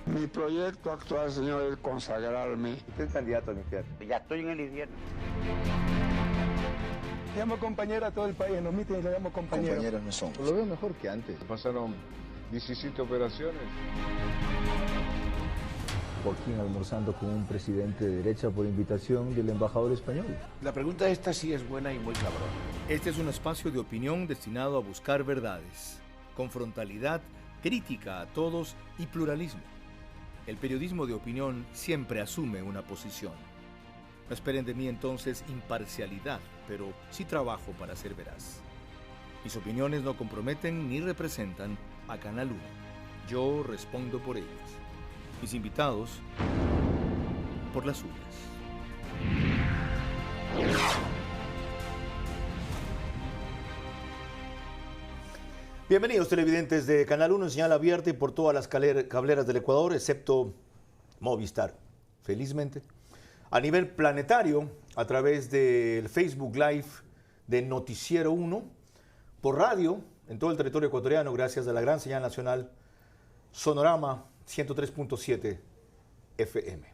Mi proyecto actual, señor, es consagrarme. Usted es candidato al infierno. Ya estoy en el infierno. Llamo compañero a todo el país, en los mítines le llamo compañero. Compañeros no somos. Lo veo mejor que antes. Pasaron 17 operaciones. Joaquín almorzando con un presidente de derecha por invitación del embajador español. La pregunta esta sí es buena y muy cabrona. Este es un espacio de opinión destinado a buscar verdades, con frontalidad, crítica a todos y pluralismo. El periodismo de opinión siempre asume una posición. No esperen de mí entonces imparcialidad, pero sí trabajo para ser veraz. Mis opiniones no comprometen ni representan a Canal 1. Yo respondo por ellas. Mis invitados, por las suyas. Bienvenidos televidentes de Canal 1 en señal abierta y por todas las cableras del Ecuador, excepto Movistar. Felizmente, a nivel planetario, a través del Facebook Live de Noticiero 1, por radio, en todo el territorio ecuatoriano, gracias a la gran señal nacional Sonorama 103.7 FM.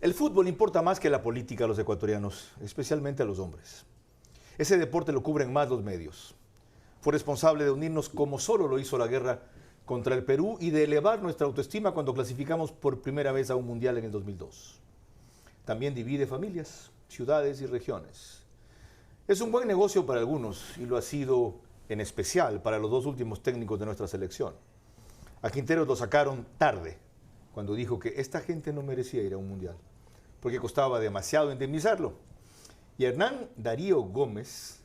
El fútbol importa más que la política a los ecuatorianos, especialmente a los hombres. Ese deporte lo cubren más los medios. Fue responsable de unirnos como solo lo hizo la guerra contra el Perú y de elevar nuestra autoestima cuando clasificamos por primera vez a un mundial en el 2002. También divide familias, ciudades y regiones. Es un buen negocio para algunos y lo ha sido en especial para los dos últimos técnicos de nuestra selección. A Quinteros lo sacaron tarde, cuando dijo que esta gente no merecía ir a un mundial, porque costaba demasiado indemnizarlo. Y a Hernán Darío Gómez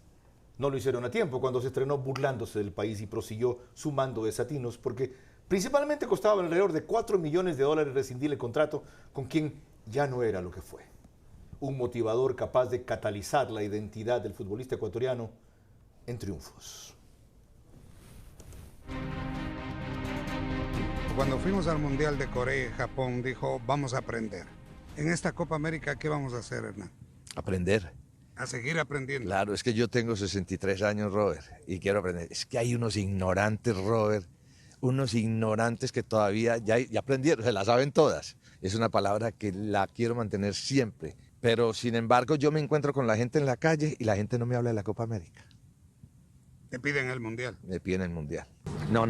no lo hicieron a tiempo, cuando se estrenó burlándose del país y prosiguió sumando desatinos, porque principalmente costaba alrededor de $4 millones rescindir el contrato con quien ya no era lo que fue. Un motivador capaz de catalizar la identidad del futbolista ecuatoriano en triunfos. Cuando fuimos al Mundial de Corea y Japón, dijo, vamos a aprender. En esta Copa América, ¿qué vamos a hacer, Hernán? Aprender. A seguir aprendiendo. Claro, es que yo tengo 63 años, Robert, y quiero aprender. Es que hay unos ignorantes, Robert, unos ignorantes que todavía ya aprendieron, se la saben todas. Es una palabra que la quiero mantener siempre. Pero, sin embargo, yo me encuentro con la gente en la calle y la gente no me habla de la Copa América. Te piden el Mundial. Me piden el Mundial. No.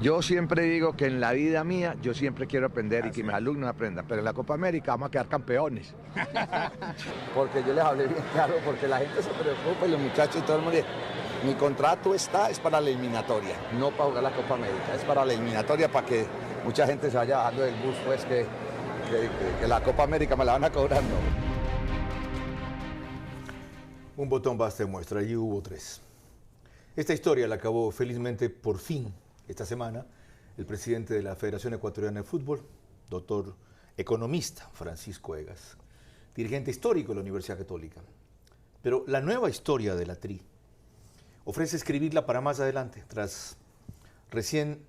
Yo siempre digo que en la vida mía, yo siempre quiero aprender y que mis alumnos aprendan. Pero en la Copa América vamos a quedar campeones. Porque yo les hablé bien claro, porque la gente se preocupa y los muchachos y todo el mundo dice, mi contrato es para la eliminatoria, no para jugar la Copa América. Es para la eliminatoria, para que mucha gente se vaya bajando del bus, pues que la Copa América me la van a cobrar, no. Un botón basta de muestra, allí hubo 3. Esta historia la acabó felizmente por fin esta semana el presidente de la Federación Ecuatoriana de Fútbol, doctor economista Francisco Egas, dirigente histórico de la Universidad Católica. Pero la nueva historia de la TRI ofrece escribirla para más adelante, tras recién,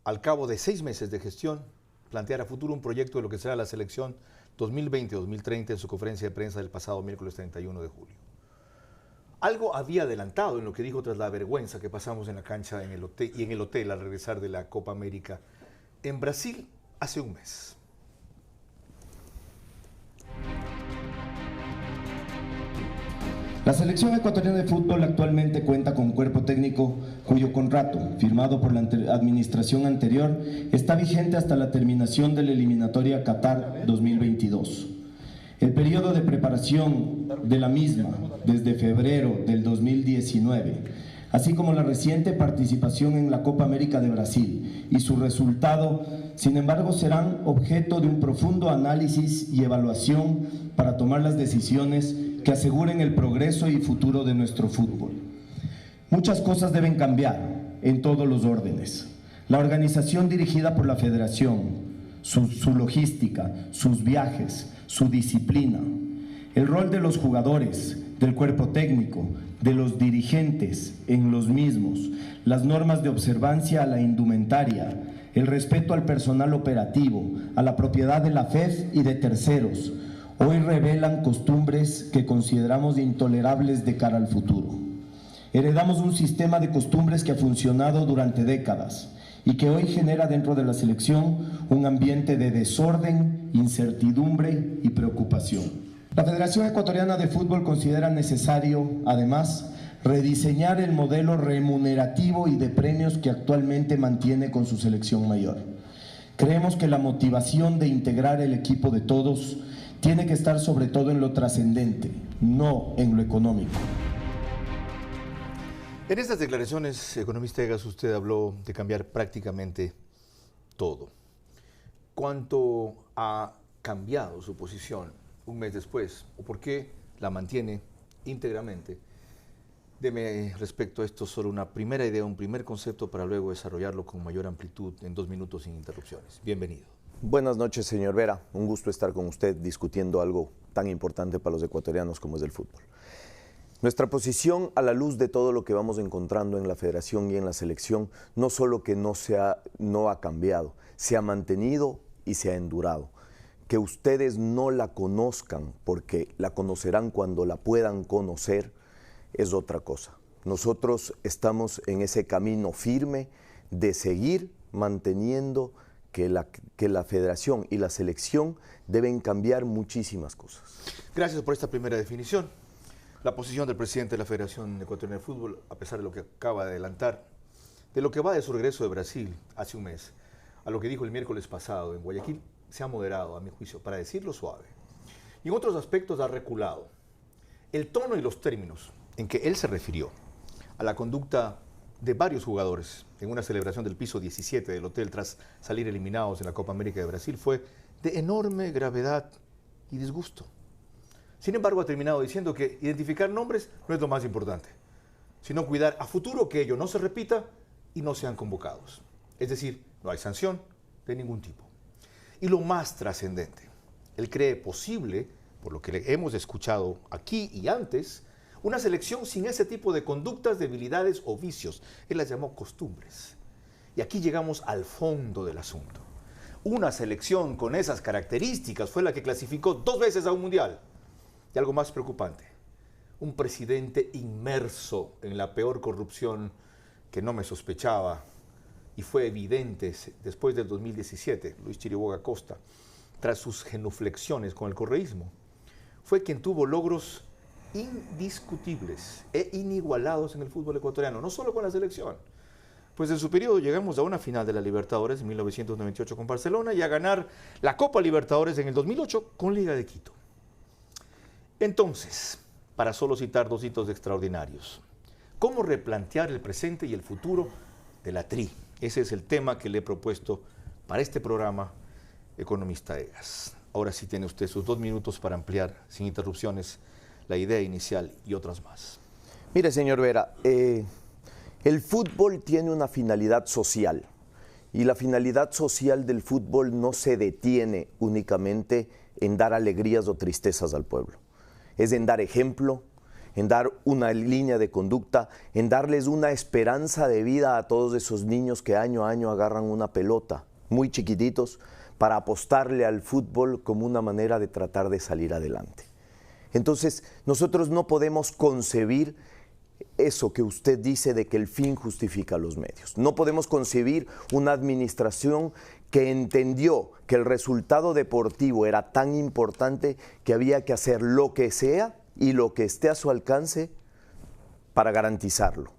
al cabo de 6 meses de gestión, plantear a futuro un proyecto de lo que será la selección 2020-2030 en su conferencia de prensa del pasado miércoles 31 de julio. Algo había adelantado en lo que dijo tras la vergüenza que pasamos en la cancha en el hotel al regresar de la Copa América en Brasil hace un mes. La selección ecuatoriana de fútbol actualmente cuenta con un cuerpo técnico cuyo contrato, firmado por la administración anterior, está vigente hasta la terminación de la eliminatoria Qatar 2022. El periodo de preparación de la misma, desde febrero del 2019, así como la reciente participación en la Copa América de Brasil y su resultado, sin embargo, serán objeto de un profundo análisis y evaluación para tomar las decisiones que aseguren el progreso y futuro de nuestro fútbol. Muchas cosas deben cambiar en todos los órdenes. La organización dirigida por la Federación, su logística, sus viajes, su disciplina, el rol de los jugadores, del cuerpo técnico, de los dirigentes en los mismos, las normas de observancia a la indumentaria, el respeto al personal operativo, a la propiedad de la FEF y de terceros, hoy revelan costumbres que consideramos intolerables de cara al futuro. Heredamos un sistema de costumbres que ha funcionado durante décadas y que hoy genera dentro de la selección un ambiente de desorden, incertidumbre y preocupación. La Federación Ecuatoriana de Fútbol considera necesario, además, rediseñar el modelo remunerativo y de premios que actualmente mantiene con su selección mayor. Creemos que la motivación de integrar el equipo de todos tiene que estar sobre todo en lo trascendente, no en lo económico. En estas declaraciones, economista Egas, usted habló de cambiar prácticamente todo. ¿Cuánto ha cambiado su posición un mes después? ¿O por qué la mantiene íntegramente? Deme respecto a esto solo una primera idea, un primer concepto para luego desarrollarlo con mayor amplitud en 2 minutos sin interrupciones. Bienvenido. Buenas noches, señor Vera. Un gusto estar con usted discutiendo algo tan importante para los ecuatorianos como es el fútbol. Nuestra posición a la luz de todo lo que vamos encontrando en la federación y en la selección, no solo que no ha cambiado, se ha mantenido y se ha endurado. Que ustedes no la conozcan, porque la conocerán cuando la puedan conocer, es otra cosa. Nosotros estamos en ese camino firme de seguir manteniendo que la federación y la selección deben cambiar muchísimas cosas. Gracias por esta primera definición. La posición del presidente de la Federación Ecuatoriana de Fútbol, a pesar de lo que acaba de adelantar, de lo que va de su regreso de Brasil hace un mes, a lo que dijo el miércoles pasado en Guayaquil, se ha moderado, a mi juicio, para decirlo suave. Y en otros aspectos ha reculado. El tono y los términos en que él se refirió a la conducta de varios jugadores en una celebración del piso 17 del hotel tras salir eliminados en la Copa América de Brasil fue de enorme gravedad y disgusto. Sin embargo, ha terminado diciendo que identificar nombres no es lo más importante, sino cuidar a futuro que ello no se repita y no sean convocados. Es decir, no hay sanción de ningún tipo. Y lo más trascendente, él cree posible, por lo que hemos escuchado aquí y antes, una selección sin ese tipo de conductas, debilidades o vicios. Él las llamó costumbres. Y aquí llegamos al fondo del asunto. Una selección con esas características fue la que clasificó 2 veces a un mundial. Y algo más preocupante, un presidente inmerso en la peor corrupción que no me sospechaba y fue evidente después del 2017, Luis Chiriboga Costa, tras sus genuflexiones con el correísmo. Fue quien tuvo logros indiscutibles e inigualados en el fútbol ecuatoriano, no solo con la selección. Pues en su periodo llegamos a una final de la Libertadores en 1998 con Barcelona y a ganar la Copa Libertadores en el 2008 con Liga de Quito. Entonces, para solo citar 2 hitos extraordinarios, ¿cómo replantear el presente y el futuro de la TRI? Ese es el tema que le he propuesto para este programa, economista Egas. Ahora sí tiene usted sus 2 minutos para ampliar, sin interrupciones, la idea inicial y otras más. Mire, señor Vera, el fútbol tiene una finalidad social y la finalidad social del fútbol no se detiene únicamente en dar alegrías o tristezas al pueblo. Es en dar ejemplo, en dar una línea de conducta, en darles una esperanza de vida a todos esos niños que año a año agarran una pelota, muy chiquititos, para apostarle al fútbol como una manera de tratar de salir adelante. Entonces, nosotros no podemos concebir eso que usted dice de que el fin justifica los medios. No podemos concebir una administración que entendió que el resultado deportivo era tan importante que había que hacer lo que sea y lo que esté a su alcance para garantizarlo.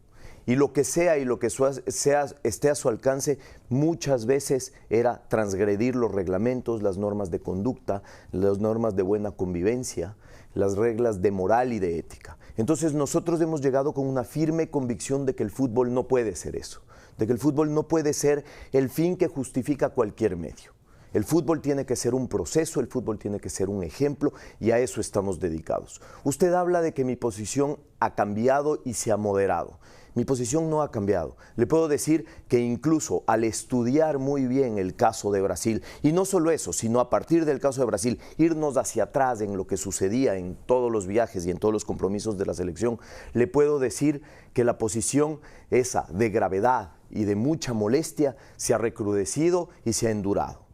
Y lo que sea y lo que esté a su alcance muchas veces era transgredir los reglamentos, las normas de conducta, las normas de buena convivencia, las reglas de moral y de ética. Entonces nosotros hemos llegado con una firme convicción de que el fútbol no puede ser eso, de que el fútbol no puede ser el fin que justifica cualquier medio. El fútbol tiene que ser un proceso, el fútbol tiene que ser un ejemplo y a eso estamos dedicados. Usted habla de que mi posición ha cambiado y se ha moderado. Mi posición no ha cambiado. Le puedo decir que incluso al estudiar muy bien el caso de Brasil, y no solo eso, sino a partir del caso de Brasil, irnos hacia atrás en lo que sucedía en todos los viajes y en todos los compromisos de la selección, le puedo decir que la posición esa de gravedad y de mucha molestia se ha recrudecido y se ha endurado.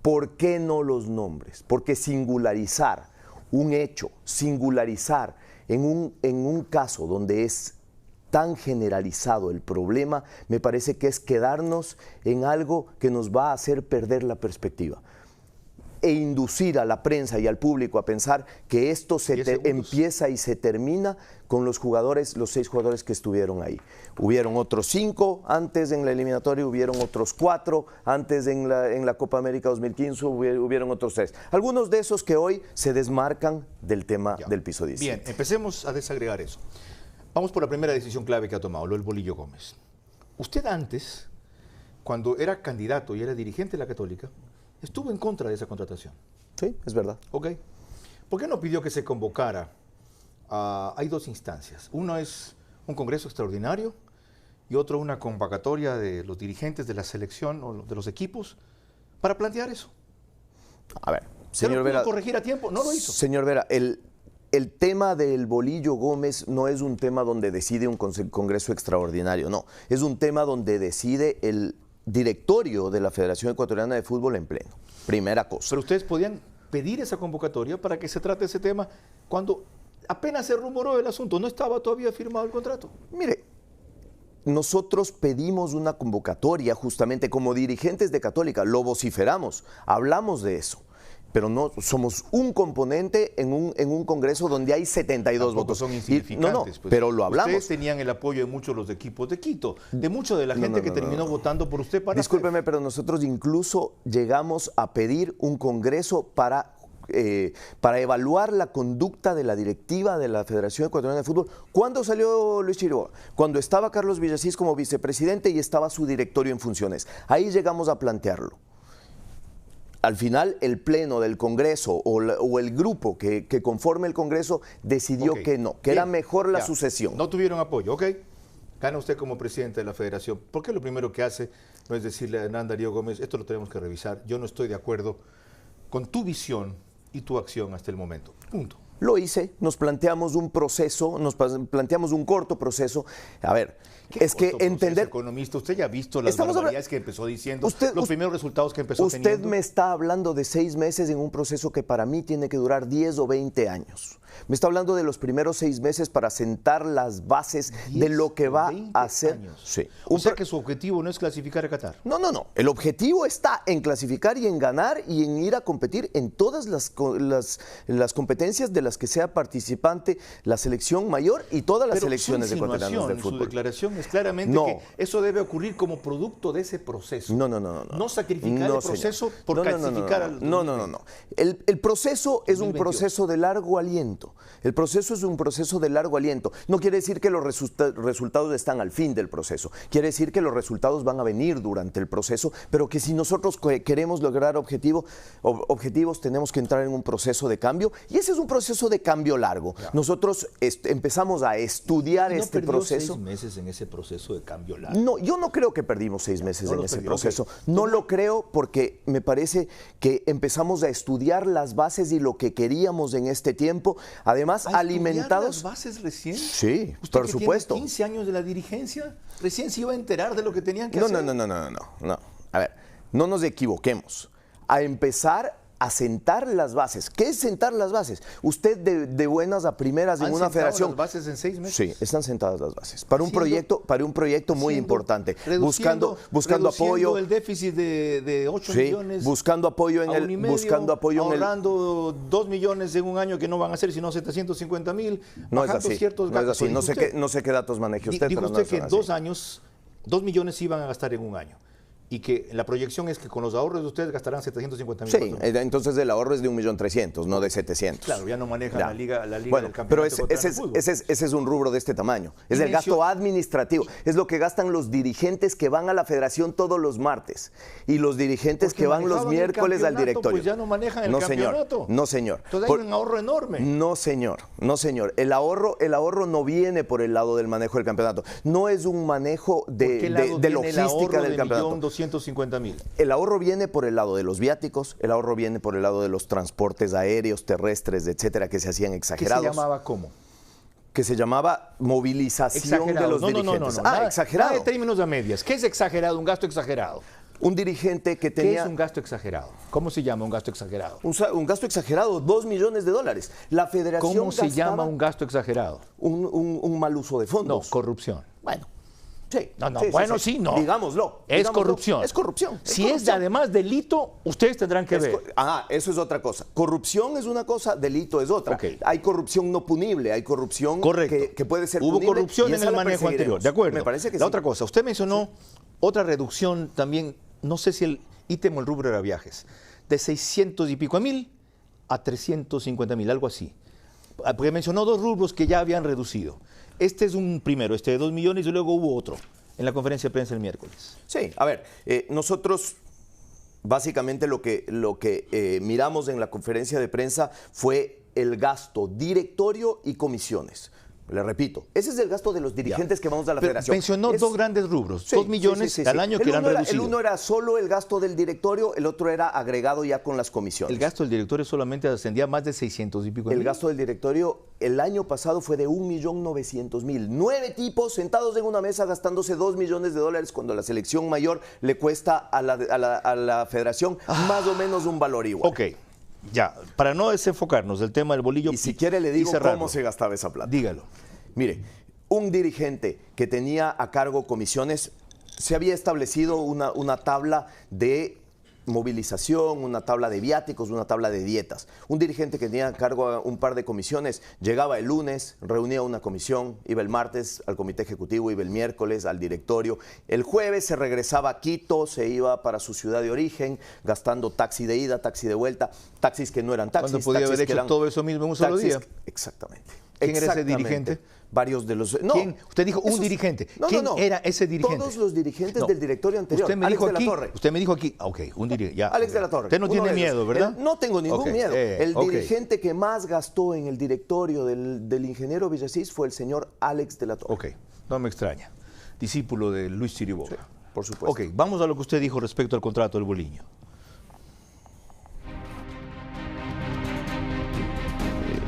¿Por qué no los nombres? Porque singularizar un hecho, singularizar en un caso donde es tan generalizado el problema, me parece que es quedarnos en algo que nos va a hacer perder la perspectiva e inducir a la prensa y al público a pensar que esto empieza y se termina con los jugadores, los 6 jugadores que estuvieron ahí. Hubieron otros 5 antes en la eliminatoria, hubieron otros 4 antes en la Copa América 2015, hubieron otros 3. Algunos de esos que hoy se desmarcan del tema del piso 17. Bien, empecemos a desagregar eso. Vamos por la primera decisión clave que ha tomado, lo del Bolillo Gómez. Usted antes, cuando era candidato y era dirigente de la Católica, estuvo en contra de esa contratación. Sí, es verdad. Ok. ¿Por qué no pidió que se convocara? Hay 2 instancias. Uno es un congreso extraordinario y otro una convocatoria de los dirigentes de la selección o de los equipos para plantear eso. A ver, señor Vera, corregir a tiempo, no lo hizo. Señor Vera, el tema del Bolillo Gómez no es un tema donde decide un congreso extraordinario, no. Es un tema donde decide el directorio de la Federación Ecuatoriana de Fútbol en pleno. Primera cosa. Pero ustedes podían pedir esa convocatoria para que se trate ese tema cuando apenas se rumoró el asunto, no estaba todavía firmado el contrato. Mire, nosotros pedimos una convocatoria justamente como dirigentes de Católica, lo vociferamos, hablamos de eso. Pero no somos un componente en un congreso donde hay 72 votos. Son insignificantes. Pues, pero lo hablamos. Ustedes tenían el apoyo de muchos de los equipos de Quito, de mucha de la gente que terminó votando por usted para... Discúlpeme, pero nosotros incluso llegamos a pedir un congreso para evaluar la conducta de la directiva de la Federación Ecuatoriana de Fútbol. ¿Cuándo salió Luis Chiriboga? Cuando estaba Carlos Villasís como vicepresidente y estaba su directorio en funciones. Ahí llegamos a plantearlo. Al final, el pleno del Congreso o el grupo que conforme el Congreso decidió que no, que era mejor la sucesión. No tuvieron apoyo, ok. Gana usted como presidente de la Federación. ¿Por qué lo primero que hace no es decirle a Hernán Darío Gómez, esto lo tenemos que revisar, yo no estoy de acuerdo con tu visión y tu acción hasta el momento? Punto. Lo hice, nos planteamos un proceso, nos planteamos un corto proceso. A ver, es que entender... Economista, usted ya ha visto las barbaridades que empezó diciendo, los primeros resultados que empezó teniendo. Usted me está hablando de 6 meses en un proceso que para mí tiene que durar 10 o 20 años. Me está hablando de los primeros 6 meses para sentar las bases de lo que va a hacer. Sí. O sea que su objetivo no es clasificar a Qatar. No. El objetivo está en clasificar y en ganar y en ir a competir en todas las competencias de las que sea participante la selección mayor y todas las selecciones ecuatorianas de fútbol. Su declaración es claramente que eso debe ocurrir como producto de ese proceso. No sacrificar el proceso por clasificar al... No. El proceso es un proceso de largo aliento. El proceso es un proceso de largo aliento. No quiere decir que los resultados están al fin del proceso. Quiere decir que los resultados van a venir durante el proceso, pero que si nosotros queremos lograr objetivos, tenemos que entrar en un proceso de cambio, y ese es un proceso de cambio largo. Ya. Nosotros empezamos a estudiar este proceso. ¿No perdió 6 meses en ese proceso de cambio largo? No, yo no creo que perdimos 6 meses en ese proceso. Okay. No lo creo porque me parece que empezamos a estudiar las bases y lo que queríamos en este tiempo. Además, alimentados... ¿Las bases recién? Sí, ¿Usted por supuesto. Tiene 15 años de la dirigencia? ¿Recién se iba a enterar de lo que tenían que hacer? No. A ver, no nos equivoquemos. A empezar a sentar las bases. ¿Qué es sentar las bases? Usted de buenas a primeras en una federación... ¿Han sentado las bases en 6 meses? Sí, están sentadas las bases. Para un proyecto muy importante. Buscando apoyo... el déficit de 8 millones... Buscando apoyo en ahorrando 2 millones en un año que no van a ser sino 750,000. No es así. No es así. No sé qué datos maneje usted. Dijo usted que 2 años, 2 millones se iban a gastar en un año. Y que la proyección es que con los ahorros de ustedes gastarán 750,000. Sí, entonces el ahorro es de 1.300.000, no de 700. Claro, ya no manejan la liga bueno, del campeonato. Pero ese es un rubro de este tamaño. Es el gasto administrativo. Es lo que gastan los dirigentes que van a la federación todos los martes. Y los dirigentes que van los miércoles al directorio. Pues ya no manejan el campeonato. No, señor. Entonces hay un ahorro enorme. No, señor. El ahorro no viene por el lado del manejo del campeonato. No es un manejo de logística del campeonato. 150,000. El ahorro viene por el lado de los viáticos, el ahorro viene por el lado de los transportes aéreos, terrestres, etcétera, que se hacían exagerados. ¿Qué se llamaba cómo? Que se llamaba movilización de los dirigentes. No. Exagerado. Nada de términos a medias. ¿Qué es exagerado? Un gasto exagerado. Un dirigente que tenía... ¿Qué es un gasto exagerado? ¿Cómo se llama un gasto exagerado? Un gasto exagerado, $2 millones. La federación ¿Cómo se llama un gasto exagerado? Un mal uso de fondos. No, corrupción. Bueno. Sí. Sí, no. Digámoslo. Es corrupción. Es corrupción. Si es además delito, ustedes tendrán que ver. Eso es otra cosa. Corrupción es una cosa, delito es otra. Okay. Hay corrupción no punible, hay corrupción que puede ser punible. Hubo corrupción en el manejo anterior, de acuerdo. Me parece que la otra cosa, usted mencionó otra reducción también, no sé si el ítem o el rubro era viajes, de 600 y pico mil a 350.000, algo así. Porque mencionó dos rubros que ya habían reducido. Este es un primero, este de 2 millones, y luego hubo otro en la conferencia de prensa el miércoles. Sí, a ver, nosotros básicamente lo que miramos en la conferencia de prensa fue el gasto directorio y comisiones. Le repito, ese es el gasto de los dirigentes que vamos a la federación. Mencionó dos grandes rubros, 2 millones al año que eran reducidos. El uno era solo el gasto del directorio, el otro era agregado ya con las comisiones. El gasto del directorio solamente ascendía a más de 600 y pico. El gasto del directorio el año pasado fue de 1.900.000. 9 tipos sentados en una mesa gastándose $2 millones cuando la selección mayor le cuesta a la federación más o menos un valor igual. Ok. Ya, para no desenfocarnos del tema del bolillo. Y si quiere le digo cómo se gastaba esa plata. Dígalo. Mire, un dirigente que tenía a cargo comisiones, se había establecido una tabla de movilización, una tabla de viáticos, una tabla de dietas. Un dirigente que tenía a cargo un par de comisiones, llegaba el lunes, reunía una comisión, iba el martes al comité ejecutivo, iba el miércoles al directorio. El jueves se regresaba a Quito, se iba para su ciudad de origen, gastando taxi de ida, taxi de vuelta, taxis que no eran taxis. ¿Cuándo podía haber hecho todo eso mismo en un solo día? Exactamente. ¿Quién era ese dirigente? Varios de los... No, ¿Quién? Usted dijo un dirigente. ¿Quién era ese dirigente? Todos los dirigentes del directorio anterior. Usted me dijo aquí, usted me dijo aquí, un dirigente. Ya. Alex de la Torre. Usted no tiene miedo, ¿verdad? No tengo ningún miedo. El dirigente que más gastó en el directorio del ingeniero Villasís fue el señor Alex de la Torre. Ok, no me extraña. Discípulo de Luis Chiriboga. Sí, por supuesto. Ok, vamos a lo que usted dijo respecto al contrato del Boliño.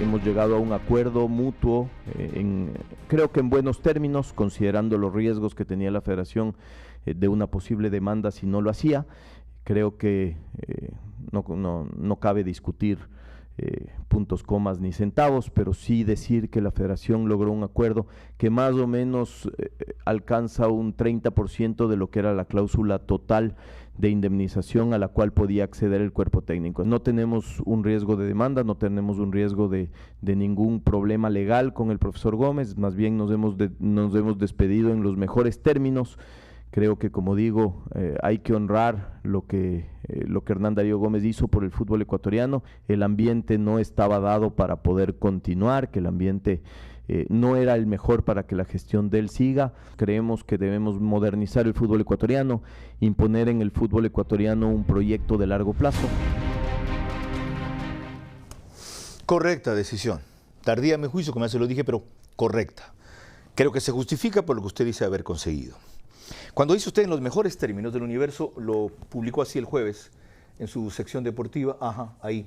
Hemos llegado a un acuerdo mutuo, creo que en buenos términos, considerando los riesgos que tenía la federación de una posible demanda si no lo hacía. Creo que no cabe discutir puntos, comas ni centavos, pero sí decir que la federación logró un acuerdo que más o menos alcanza un 30% de lo que era la cláusula total de indemnización a la cual podía acceder el cuerpo técnico. No tenemos un riesgo de demanda, no tenemos un riesgo de ningún problema legal con el profesor Gómez, más bien nos hemos despedido en los mejores términos. Creo que, como digo, hay que honrar lo que Hernán Darío Gómez hizo por el fútbol ecuatoriano. El ambiente no estaba dado para poder continuar, que el ambiente no era el mejor para que la gestión de él siga. Creemos que debemos modernizar el fútbol ecuatoriano, imponer en el fútbol ecuatoriano un proyecto de largo plazo. Correcta decisión. Tardía a mi juicio, como ya se lo dije, pero correcta. Creo que se justifica por lo que usted dice haber conseguido. Cuando dice usted en los mejores términos del universo, lo publicó así el jueves en su sección deportiva, ahí.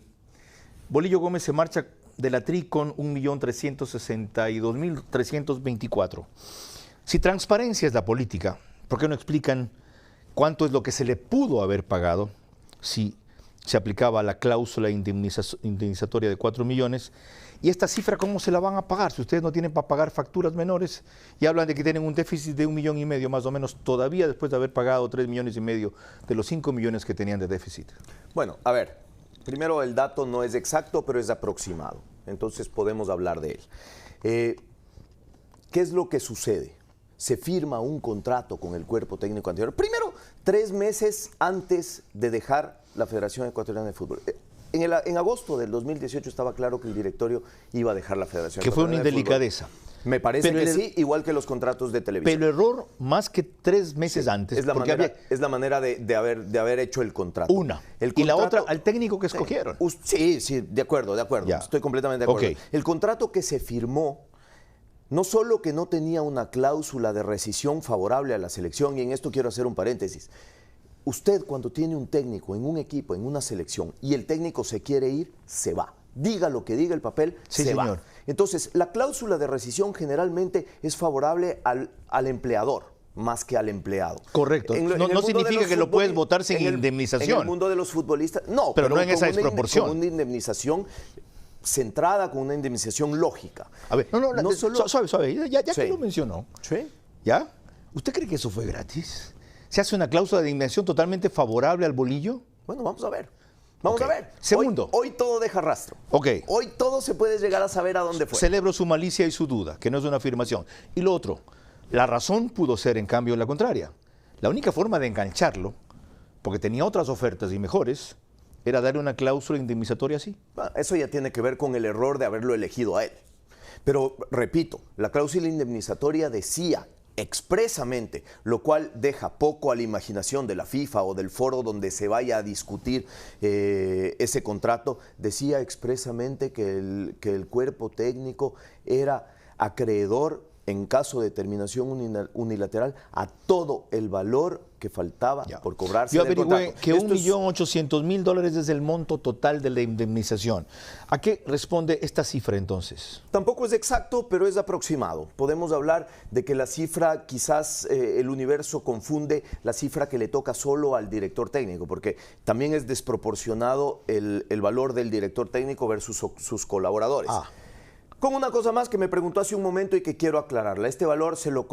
Bolillo Gómez se marcha de la TRI con 1.362.324. Si transparencia es la política, ¿por qué no explican cuánto es lo que se le pudo haber pagado si se aplicaba la cláusula indemnizatoria de 4 millones? ¿Y esta cifra cómo se la van a pagar? Si ustedes no tienen para pagar facturas menores y hablan de que tienen un déficit de 1,5 millones más o menos todavía después de haber pagado 3,5 millones de los 5 millones que tenían de déficit. Bueno, a ver, primero el dato no es exacto, pero es aproximado. Entonces podemos hablar de él. ¿Qué es lo que sucede? Se firma un contrato con el cuerpo técnico anterior. Primero, 3 meses antes de dejar la Federación Ecuatoriana de Fútbol. En agosto del 2018 estaba claro que el directorio iba a dejar la Federación Que Ecuatoriana de Fútbol. fue una indelicadeza. Me parece que sí, igual que los contratos de televisión. Pero error más que 3 meses antes. Es la manera de haber hecho el contrato. Y la otra, al técnico que escogieron. Sí, de acuerdo. Ya. Estoy completamente de acuerdo. Okay. El contrato que se firmó, no solo que no tenía una cláusula de rescisión favorable a la selección, y en esto quiero hacer un paréntesis. Usted, cuando tiene un técnico en un equipo, en una selección, y el técnico se quiere ir, se va. Diga lo que diga el papel, se va. Entonces, la cláusula de rescisión generalmente es favorable al empleador. más que al empleado. Correcto. No significa que lo puedes votar sin indemnización. En el mundo de los futbolistas, no. Pero no en esa desproporción. Con una indemnización centrada, con una indemnización lógica. A ver, suave, ya Sí. que lo mencionó. Sí. ¿Ya? ¿Usted cree que eso fue gratis? ¿Se hace una cláusula de indemnización totalmente favorable al bolillo? Bueno, vamos a ver. Vamos a ver. Segundo. Hoy todo deja rastro. Ok. Hoy todo se puede llegar a saber a dónde fue. Celebro su malicia y su duda, que no es una afirmación. Y lo otro, la razón pudo ser, en cambio, la contraria. La única forma de engancharlo, porque tenía otras ofertas y mejores, era darle una cláusula indemnizatoria así. Bueno, eso ya tiene que ver con el error de haberlo elegido a él. Pero, repito, la cláusula indemnizatoria decía expresamente, lo cual deja poco a la imaginación de la FIFA o del foro donde se vaya a discutir ese contrato, decía expresamente que el cuerpo técnico era acreedor, en caso de terminación unilateral, a todo el valor que faltaba por cobrarse. Yo del averigüé contrato. que $1.800.000 es el monto total de la indemnización. ¿A qué responde esta cifra entonces? Tampoco es exacto, pero es aproximado. Podemos hablar de que la cifra, quizás el universo confunde la cifra que le toca solo al director técnico, porque también es desproporcionado el valor del director técnico versus sus colaboradores. Con una cosa más que me preguntó hace un momento y que quiero aclararla. Este valor se lo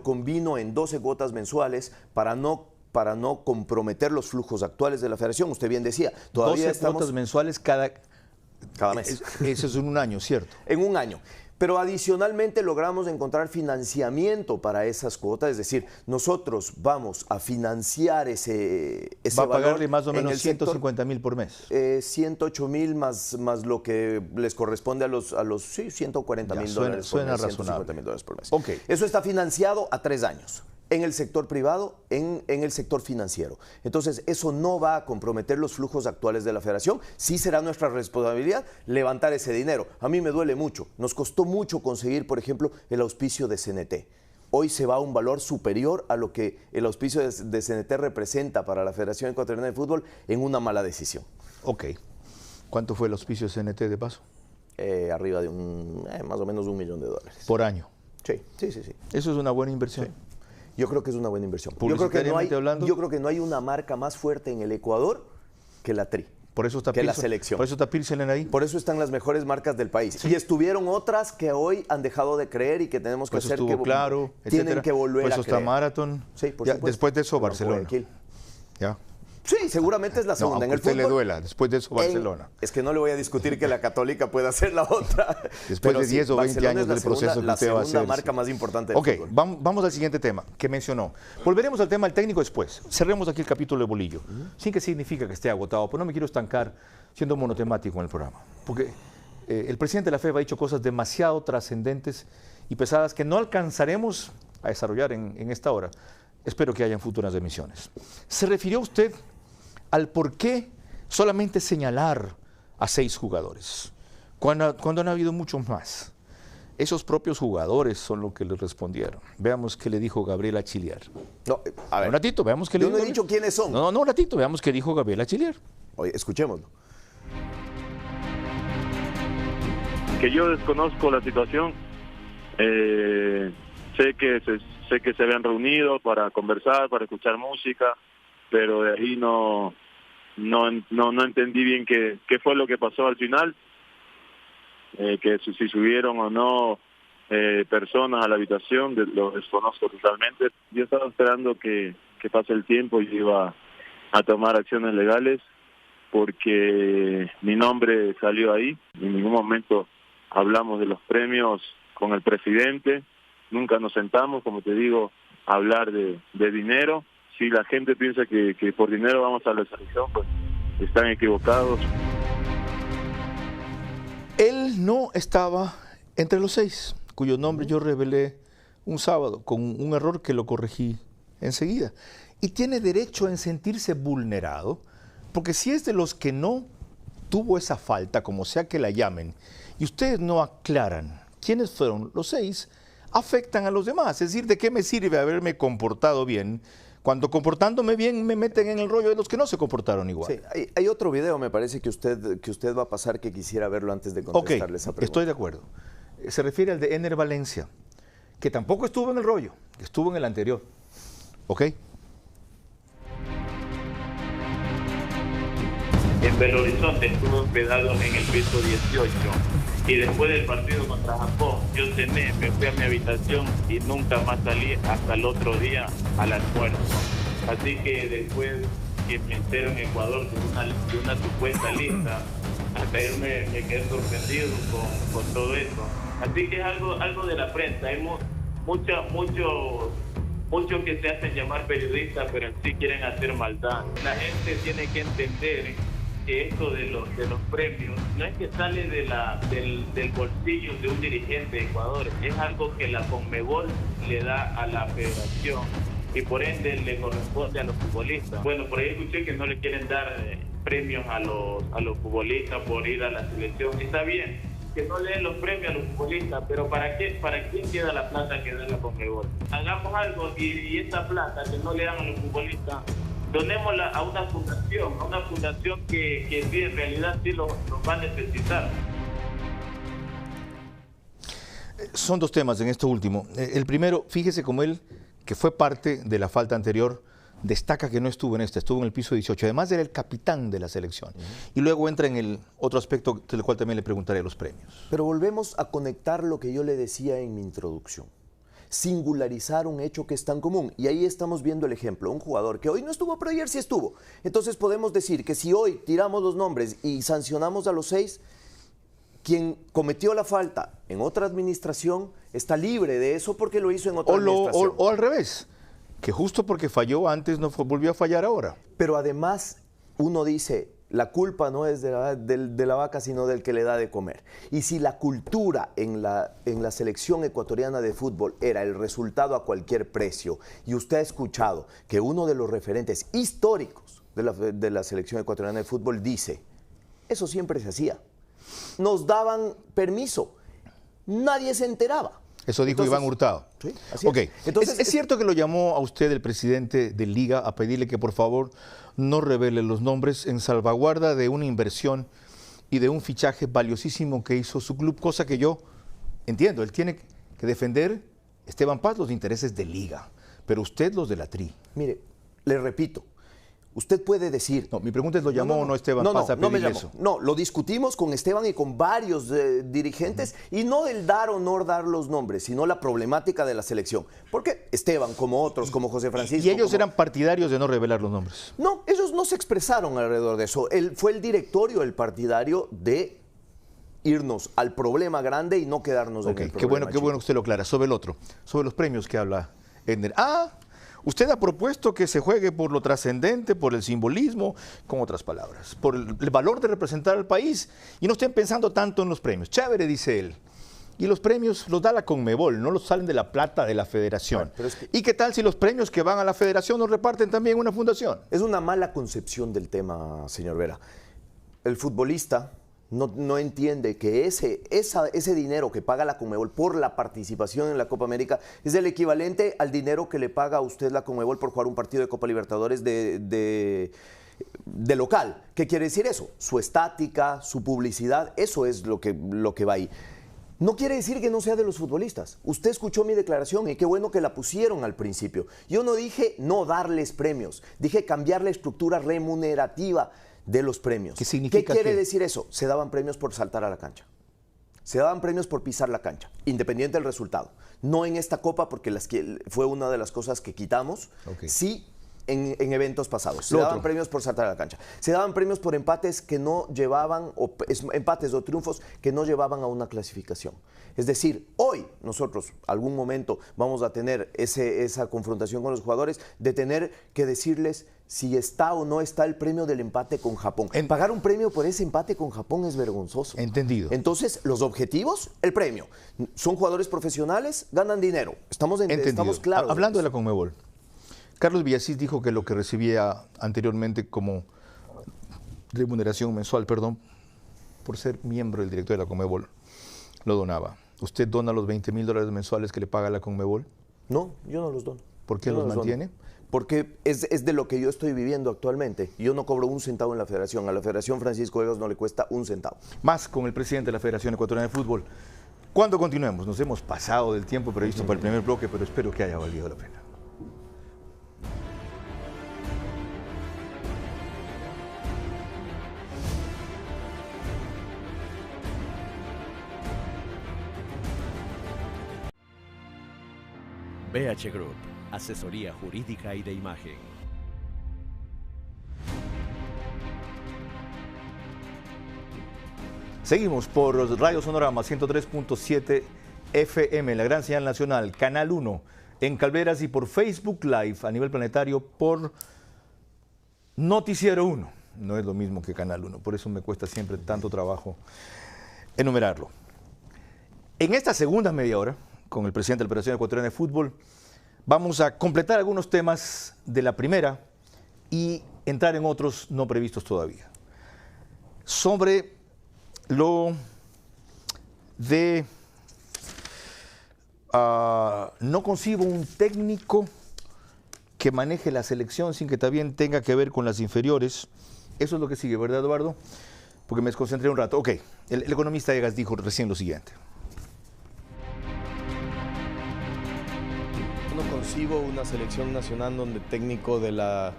combino en 12 cuotas mensuales para no comprometer los flujos actuales de la federación. Usted bien decía, todavía 12 cuotas mensuales cada mes. Eso es en un año, ¿cierto? En un año. Pero adicionalmente logramos encontrar financiamiento para esas cuotas, es decir, nosotros vamos a financiar ese Va a valor pagarle más o menos en el sector. 150.000 por mes. 108.000 más lo que les corresponde a los sí, $140.000 suena por mes, razonable. $150.000 por mes. Ok. Eso está financiado a 3 años. En el sector privado, en el sector financiero. Entonces, eso no va a comprometer los flujos actuales de la federación. Sí será nuestra responsabilidad levantar ese dinero. A mí me duele mucho. Nos costó mucho conseguir, por ejemplo, el auspicio de CNT. Hoy se va a un valor superior a lo que el auspicio de CNT representa para la Federación Ecuatoriana de Fútbol en una mala decisión. Ok. ¿Cuánto fue el auspicio de CNT de paso? Arriba de más o menos $1 millón. ¿Por año? Sí. ¿Eso es una buena inversión? Sí. Yo creo que es una buena inversión. Yo creo que no hay una marca más fuerte en el Ecuador que la Tri. Por eso está que la selección. Por eso está Pilsen ahí. Por eso están las mejores marcas del país. Sí. Y estuvieron otras que hoy han dejado de creer y que tenemos que hacer que claro, tienen que volver por eso a creer. Está Marathon. Sí, por ya, supuesto. después de eso Barcelona. Ya. Sí, seguramente es la segunda. En el fútbol le duela, después de eso Barcelona. Es que no le voy a discutir que la Católica pueda ser la otra. Después de 10 o 20 años del proceso que usted va a hacer. La segunda marca más importante del fútbol. Vamos al siguiente tema que mencionó. Volveremos al tema del técnico después. Cerremos aquí el capítulo de Bolillo. Sin que significa que esté agotado, pero no me quiero estancar siendo monotemático en el programa. Porque el presidente de la FEB ha dicho cosas demasiado trascendentes y pesadas que no alcanzaremos a desarrollar en esta hora. Espero que hayan futuras emisiones. ¿Se refirió usted al por qué solamente señalar a 6 jugadores, cuando han habido muchos más? Esos propios jugadores son los que le respondieron. Veamos qué le dijo Gabriel Achillier. No, a ver. Un ratito, veamos qué le dijo. Yo no he dicho quiénes son. No, un ratito, veamos qué dijo Gabriel Achillier. Oye, escuchémoslo. Que yo desconozco la situación. Sé que se habían reunido para conversar, para escuchar música, pero de ahí no entendí bien qué fue lo que pasó al final, que si subieron o no personas a la habitación, lo desconozco totalmente. Yo estaba esperando que pase el tiempo y iba a tomar acciones legales, porque mi nombre salió ahí. En ningún momento hablamos de los premios con el presidente, nunca nos sentamos, como te digo, a hablar de dinero. Si la gente piensa que por dinero vamos a la selección, pues están equivocados. Él no estaba entre los 6, cuyo nombre yo revelé un sábado, con un error que lo corregí enseguida. Y tiene derecho en sentirse vulnerado, porque si es de los que no tuvo esa falta, como sea que la llamen, y ustedes no aclaran quiénes fueron los 6, afectan a los demás. Es decir, ¿de qué me sirve haberme comportado bien cuando comportándome bien me meten en el rollo de los que no se comportaron igual? Sí, hay otro video, me parece, que usted va a pasar, que quisiera verlo antes de contestarle esa pregunta. Estoy de acuerdo. Se refiere al de Ener Valencia, que tampoco estuvo en el rollo, estuvo en el anterior. ¿Ok? En Belo Horizonte estuve hospedado en el piso 18 y después del partido contra Japón yo cené, me fui a mi habitación y nunca más salí hasta el otro día al almuerzo. Así que después que me entero en Ecuador de una supuesta lista, hasta yo me quedé sorprendido con todo eso. Así que es algo de la prensa. Hay muchos que se hacen llamar periodistas, pero en sí quieren hacer maldad. La gente tiene que entender que esto de los premios no es que sale del bolsillo de un dirigente de Ecuador, es algo que la Conmebol le da a la federación y por ende le corresponde a los futbolistas. Bueno, por ahí escuché que no le quieren dar premios a los futbolistas por ir a la selección. Está bien que no le den los premios a los futbolistas, pero ¿para quién queda la plata que da la Conmebol? Hagamos algo y esa plata que no le dan a los futbolistas, donémosla a una fundación que sí, en realidad sí los va a necesitar. Son dos temas en esto último. El primero, fíjese como él, que fue parte de la falta anterior, destaca que no estuvo en esta, estuvo en el piso 18. Además era el capitán de la selección. Y luego entra en el otro aspecto del cual también le preguntaré los premios. Pero volvemos a conectar lo que yo le decía en mi introducción. Singularizar un hecho que es tan común. Y ahí estamos viendo el ejemplo. Un jugador que hoy no estuvo, pero ayer sí estuvo. Entonces podemos decir que si hoy tiramos los nombres y sancionamos a los 6, quien cometió la falta en otra administración está libre de eso porque lo hizo en otra administración. O al revés, que justo porque falló antes no volvió a fallar ahora. Pero además uno dice, la culpa no es de la vaca, sino del que le da de comer. Y si la cultura en la selección ecuatoriana de fútbol era el resultado a cualquier precio, y usted ha escuchado que uno de los referentes históricos de la selección ecuatoriana de fútbol dice, eso siempre se hacía. Nos daban permiso, nadie se enteraba. Eso dijo Iván Hurtado. Sí, así Ok. es. Entonces, ¿Es cierto que lo llamó a usted el presidente de Liga a pedirle que por favor no revele los nombres en salvaguarda de una inversión y de un fichaje valiosísimo que hizo su club? Cosa que yo entiendo, él tiene que defender, Esteban Paz, los intereses de Liga, pero usted los de la TRI. Mire, le repito, usted puede decir... No, mi pregunta es, ¿lo llamó o no Esteban Paz a pedirle eso? No, lo discutimos con Esteban y con varios dirigentes, y no el dar o no dar los nombres, sino la problemática de la selección. Porque Esteban, como otros, como José Francisco... ¿Y ellos eran partidarios de no revelar los nombres? No, ellos no se expresaron alrededor de eso. Fue el directorio, el partidario de irnos al problema grande y no quedarnos en el problema qué bueno que usted lo aclara. Sobre el otro, sobre los premios que habla Edner. Usted ha propuesto que se juegue por lo trascendente, por el simbolismo, con otras palabras, por el valor de representar al país, y no estén pensando tanto en los premios. Chévere, dice él. Y los premios los da la Conmebol, no los salen de la plata de la federación. Bueno, ¿y qué tal si los premios que van a la federación los reparten también una fundación? Es una mala concepción del tema, señor Vera. El futbolista no entiende que ese dinero que paga la Conmebol por la participación en la Copa América es el equivalente al dinero que le paga a usted la Conmebol por jugar un partido de Copa Libertadores de local. ¿Qué quiere decir eso? Su estática, su publicidad, eso es lo que va ahí. No quiere decir que no sea de los futbolistas. Usted escuchó mi declaración y qué bueno que la pusieron al principio. Yo no dije no darles premios, dije cambiar la estructura remunerativa de los premios. ¿Qué quiere decir eso? Se daban premios por saltar a la cancha. Se daban premios por pisar la cancha, independiente del resultado. No en esta Copa, porque fue una de las cosas que quitamos. Okay. Sí, en eventos pasados. Se daban premios por saltar a la cancha. Se daban premios por empates que no llevaban, empates o triunfos que no llevaban a una clasificación. Es decir, hoy nosotros, algún momento, vamos a tener esa confrontación con los jugadores de tener que decirles si está o no está el premio del empate con Japón. Pagar un premio por ese empate con Japón es vergonzoso. Entendido. Entonces, los objetivos, el premio. Son jugadores profesionales, ganan dinero. Estamos claros. Hablando de la Conmebol, Carlos Villasís dijo que lo que recibía anteriormente como remuneración mensual, por ser miembro del directorio de la Conmebol, lo donaba. ¿Usted dona los $20,000 mensuales que le paga la Conmebol? No, yo no los dono. ¿Por qué los mantiene? Porque es de lo que yo estoy viviendo actualmente. Yo no cobro un centavo en la federación. A la federación Francisco Egas no le cuesta un centavo. Más con el presidente de la Federación Ecuatoriana de Fútbol. Cuando continuemos, nos hemos pasado del tiempo previsto para el primer bloque, pero espero que haya valido la pena. BH Group, asesoría jurídica y de imagen. Seguimos por Radio Sonorama 103.7 FM, la gran señal nacional, Canal 1 en Calveras y por Facebook Live a nivel planetario por Noticiero 1. No es lo mismo que Canal 1, por eso me cuesta siempre tanto trabajo enumerarlo. En esta segunda media hora, con el presidente de la Federación Ecuatoriana de Fútbol, vamos a completar algunos temas de la primera y entrar en otros no previstos todavía. Sobre lo de no concibo un técnico que maneje la selección sin que también tenga que ver con las inferiores. Eso es lo que sigue, ¿verdad, Eduardo? Porque me desconcentré un rato. Ok, el economista Egas dijo recién lo siguiente. No concibo una selección nacional donde el técnico de la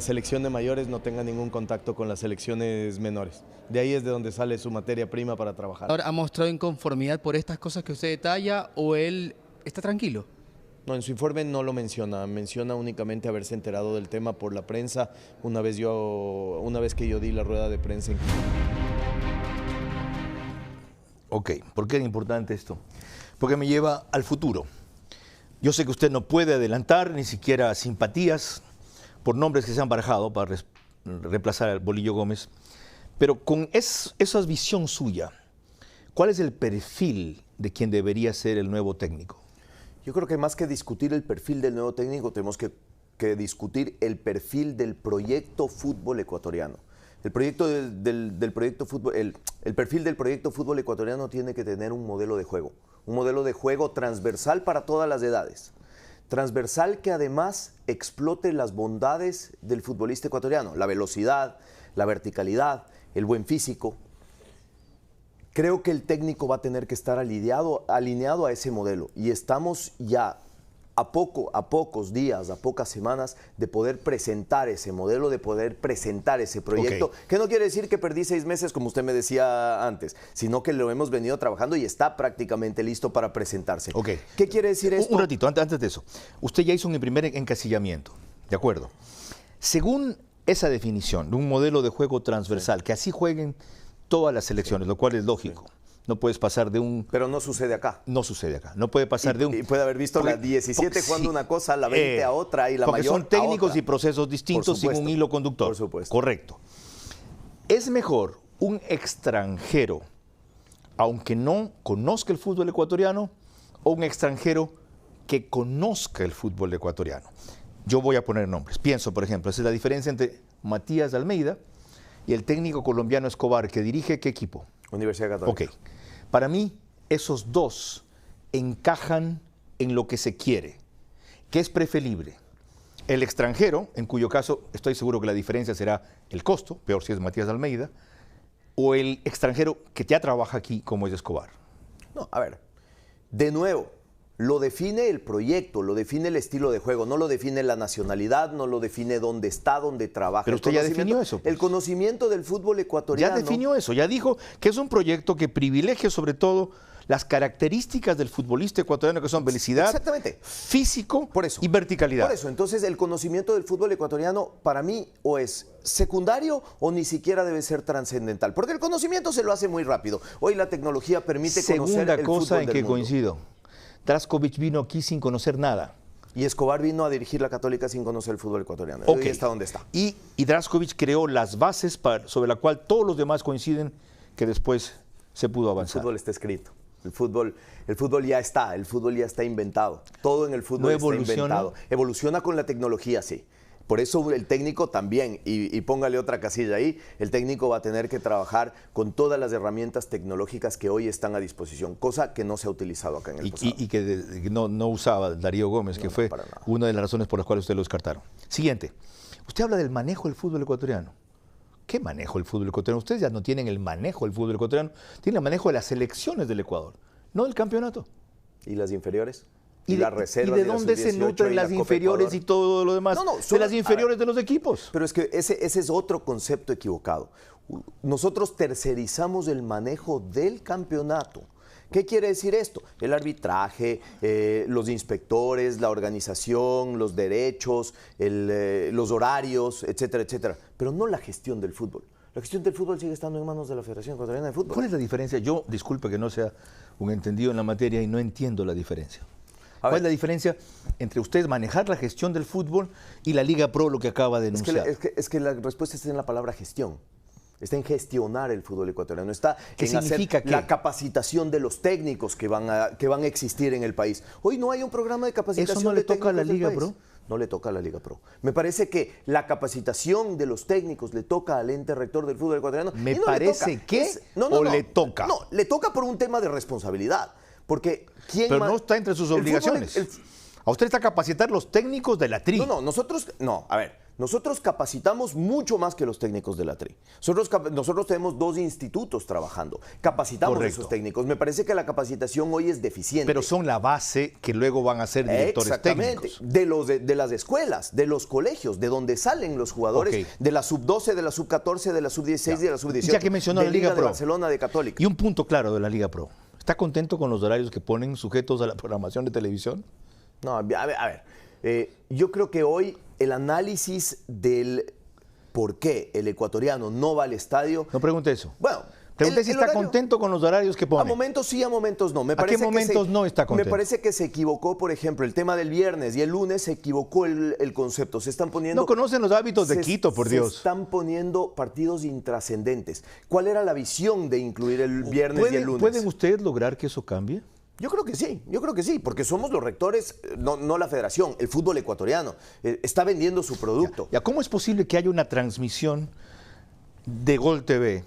selección de mayores no tenga ningún contacto con las selecciones menores. De ahí es de donde sale su materia prima para trabajar. ¿Ahora ha mostrado inconformidad por estas cosas que usted detalla o él está tranquilo? No, en su informe no lo menciona. Menciona únicamente haberse enterado del tema por la prensa una vez que yo di la rueda de prensa. Ok, ¿por qué es importante esto? Porque me lleva al futuro. Yo sé que usted no puede adelantar ni siquiera simpatías por nombres que se han barajado para reemplazar al Bolillo Gómez, pero con esa visión suya, ¿cuál es el perfil de quien debería ser el nuevo técnico? Yo creo que más que discutir el perfil del nuevo técnico, tenemos que discutir el perfil del proyecto fútbol ecuatoriano. El proyecto del proyecto fútbol, el perfil del proyecto fútbol ecuatoriano tiene que tener un modelo de juego transversal para todas las edades. Transversal que además explote las bondades del futbolista ecuatoriano, la velocidad, la verticalidad, el buen físico. Creo que el técnico va a tener que estar alineado a ese modelo y estamos ya a pocos días, a pocas semanas de poder presentar ese modelo, de poder presentar ese proyecto, que no quiere decir que perdí 6 meses como usted me decía antes, sino que lo hemos venido trabajando y está prácticamente listo para presentarse. ¿Qué quiere decir esto? Un ratito, antes de eso, usted ya hizo un primer encasillamiento, ¿de acuerdo? Según esa definición de un modelo de juego transversal, que así jueguen todas las selecciones, lo cual es lógico. No puedes pasar de un... Pero no sucede acá. No sucede acá. No puede pasar de un... Y puede haber visto la 17 jugando una cosa, la 20 a otra y la mayor a otra. Porque son técnicos y procesos distintos sin un hilo conductor. Por supuesto. Correcto. Es mejor un extranjero, aunque no conozca el fútbol ecuatoriano, o un extranjero que conozca el fútbol ecuatoriano. Yo voy a poner nombres. Pienso, por ejemplo, esa es la diferencia entre Matías Almeida y el técnico colombiano Escobar, que dirige ¿qué equipo? Universidad Católica. Ok. Para mí, esos dos encajan en lo que se quiere. ¿Qué es preferible? El extranjero, en cuyo caso estoy seguro que la diferencia será el costo, peor si es Matías Almeida, o el extranjero que ya trabaja aquí, como es Escobar. No, a ver, de nuevo, lo define el proyecto, lo define el estilo de juego, no lo define la nacionalidad, no lo define dónde está, dónde trabaja. Pero usted ya definió eso. El conocimiento del fútbol ecuatoriano. Ya definió eso, ya dijo que es un proyecto que privilegia sobre todo las características del futbolista ecuatoriano, que son velocidad, físico y verticalidad. Por eso, entonces el conocimiento del fútbol ecuatoriano para mí o es secundario o ni siquiera debe ser trascendental, porque el conocimiento se lo hace muy rápido. Hoy la tecnología permite conocer el fútbol del mundo. Segunda cosa en que coincido. Drašković vino aquí sin conocer nada. Y Escobar vino a dirigir la Católica sin conocer el fútbol ecuatoriano. Hoy está donde está. Y Drašković creó las bases sobre la cual todos los demás coinciden que después se pudo avanzar. El fútbol está escrito. El fútbol ya está inventado. Todo en el fútbol está inventado. Evoluciona con la tecnología, sí. Por eso el técnico también, y póngale otra casilla ahí, el técnico va a tener que trabajar con todas las herramientas tecnológicas que hoy están a disposición, cosa que no se ha utilizado acá en el pasado. Y que no usaba Darío Gómez, que fue una de las razones por las cuales usted lo descartaron. Siguiente, usted habla del manejo del fútbol ecuatoriano. ¿Qué manejo del fútbol ecuatoriano? Ustedes ya no tienen el manejo del fútbol ecuatoriano, tienen el manejo de las selecciones del Ecuador. no del campeonato. ¿Y las inferiores? ¿Y las reservas de dónde se nutren las inferiores y todo lo demás? De las inferiores de los equipos. Pero es que ese es otro concepto equivocado. Nosotros tercerizamos el manejo del campeonato. ¿Qué quiere decir esto? El arbitraje, los inspectores, la organización, los derechos, los horarios, etcétera, etcétera. Pero no la gestión del fútbol. La gestión del fútbol sigue estando en manos de la Federación Ecuatoriana de Fútbol. ¿Cuál es la diferencia? Yo, disculpe que no sea un entendido en la materia y no entiendo la diferencia. ¿Cuál es la diferencia entre ustedes manejar la gestión del fútbol y la Liga Pro, lo que acaba de denunciar? Es que la respuesta está en la palabra gestión. Está en gestionar el fútbol ecuatoriano, está en hacer la capacitación de los técnicos que van a existir en el país. Hoy no hay un programa de capacitación. ¿Eso no le toca a la Liga Pro? No le toca a la Liga Pro. Me parece que la capacitación de los técnicos le toca al ente rector del fútbol ecuatoriano. ¿Me parece que le toca? No, le toca por un tema de responsabilidad. Porque Pero no está entre sus obligaciones. A usted está a capacitar los técnicos de la TRI. Nosotros capacitamos mucho más que los técnicos de la TRI. Nosotros tenemos 2 institutos trabajando. Capacitamos a esos técnicos. Me parece que la capacitación hoy es deficiente. Pero son la base que luego van a ser directores técnicos. De las escuelas, de los colegios, de donde salen los jugadores, de la sub-12, de la sub-14, de la sub-16 y de la sub-18. Ya que mencionó la Liga Pro. De Barcelona, de Católica. Y un punto claro de la Liga Pro. ¿Está contento con los horarios que ponen sujetos a la programación de televisión? No, a ver. Yo creo que hoy el análisis del por qué el ecuatoriano no va al estadio... No pregunte eso. Bueno, pregunte si está contento con los horarios que pone. A momentos sí, a momentos no. ¿A qué momentos no está contento? Me parece que se equivocó, por ejemplo, el tema del viernes y el lunes se equivocó el concepto. Se están poniendo... No conocen los hábitos de Quito, por Dios. Se están poniendo partidos intrascendentes. ¿Cuál era la visión de incluir el viernes y el lunes? ¿Pueden ustedes lograr que eso cambie? Yo creo que sí, porque somos los rectores, no la federación, el fútbol ecuatoriano. Está vendiendo su producto. Ya, ¿cómo es posible que haya una transmisión de Gol TV,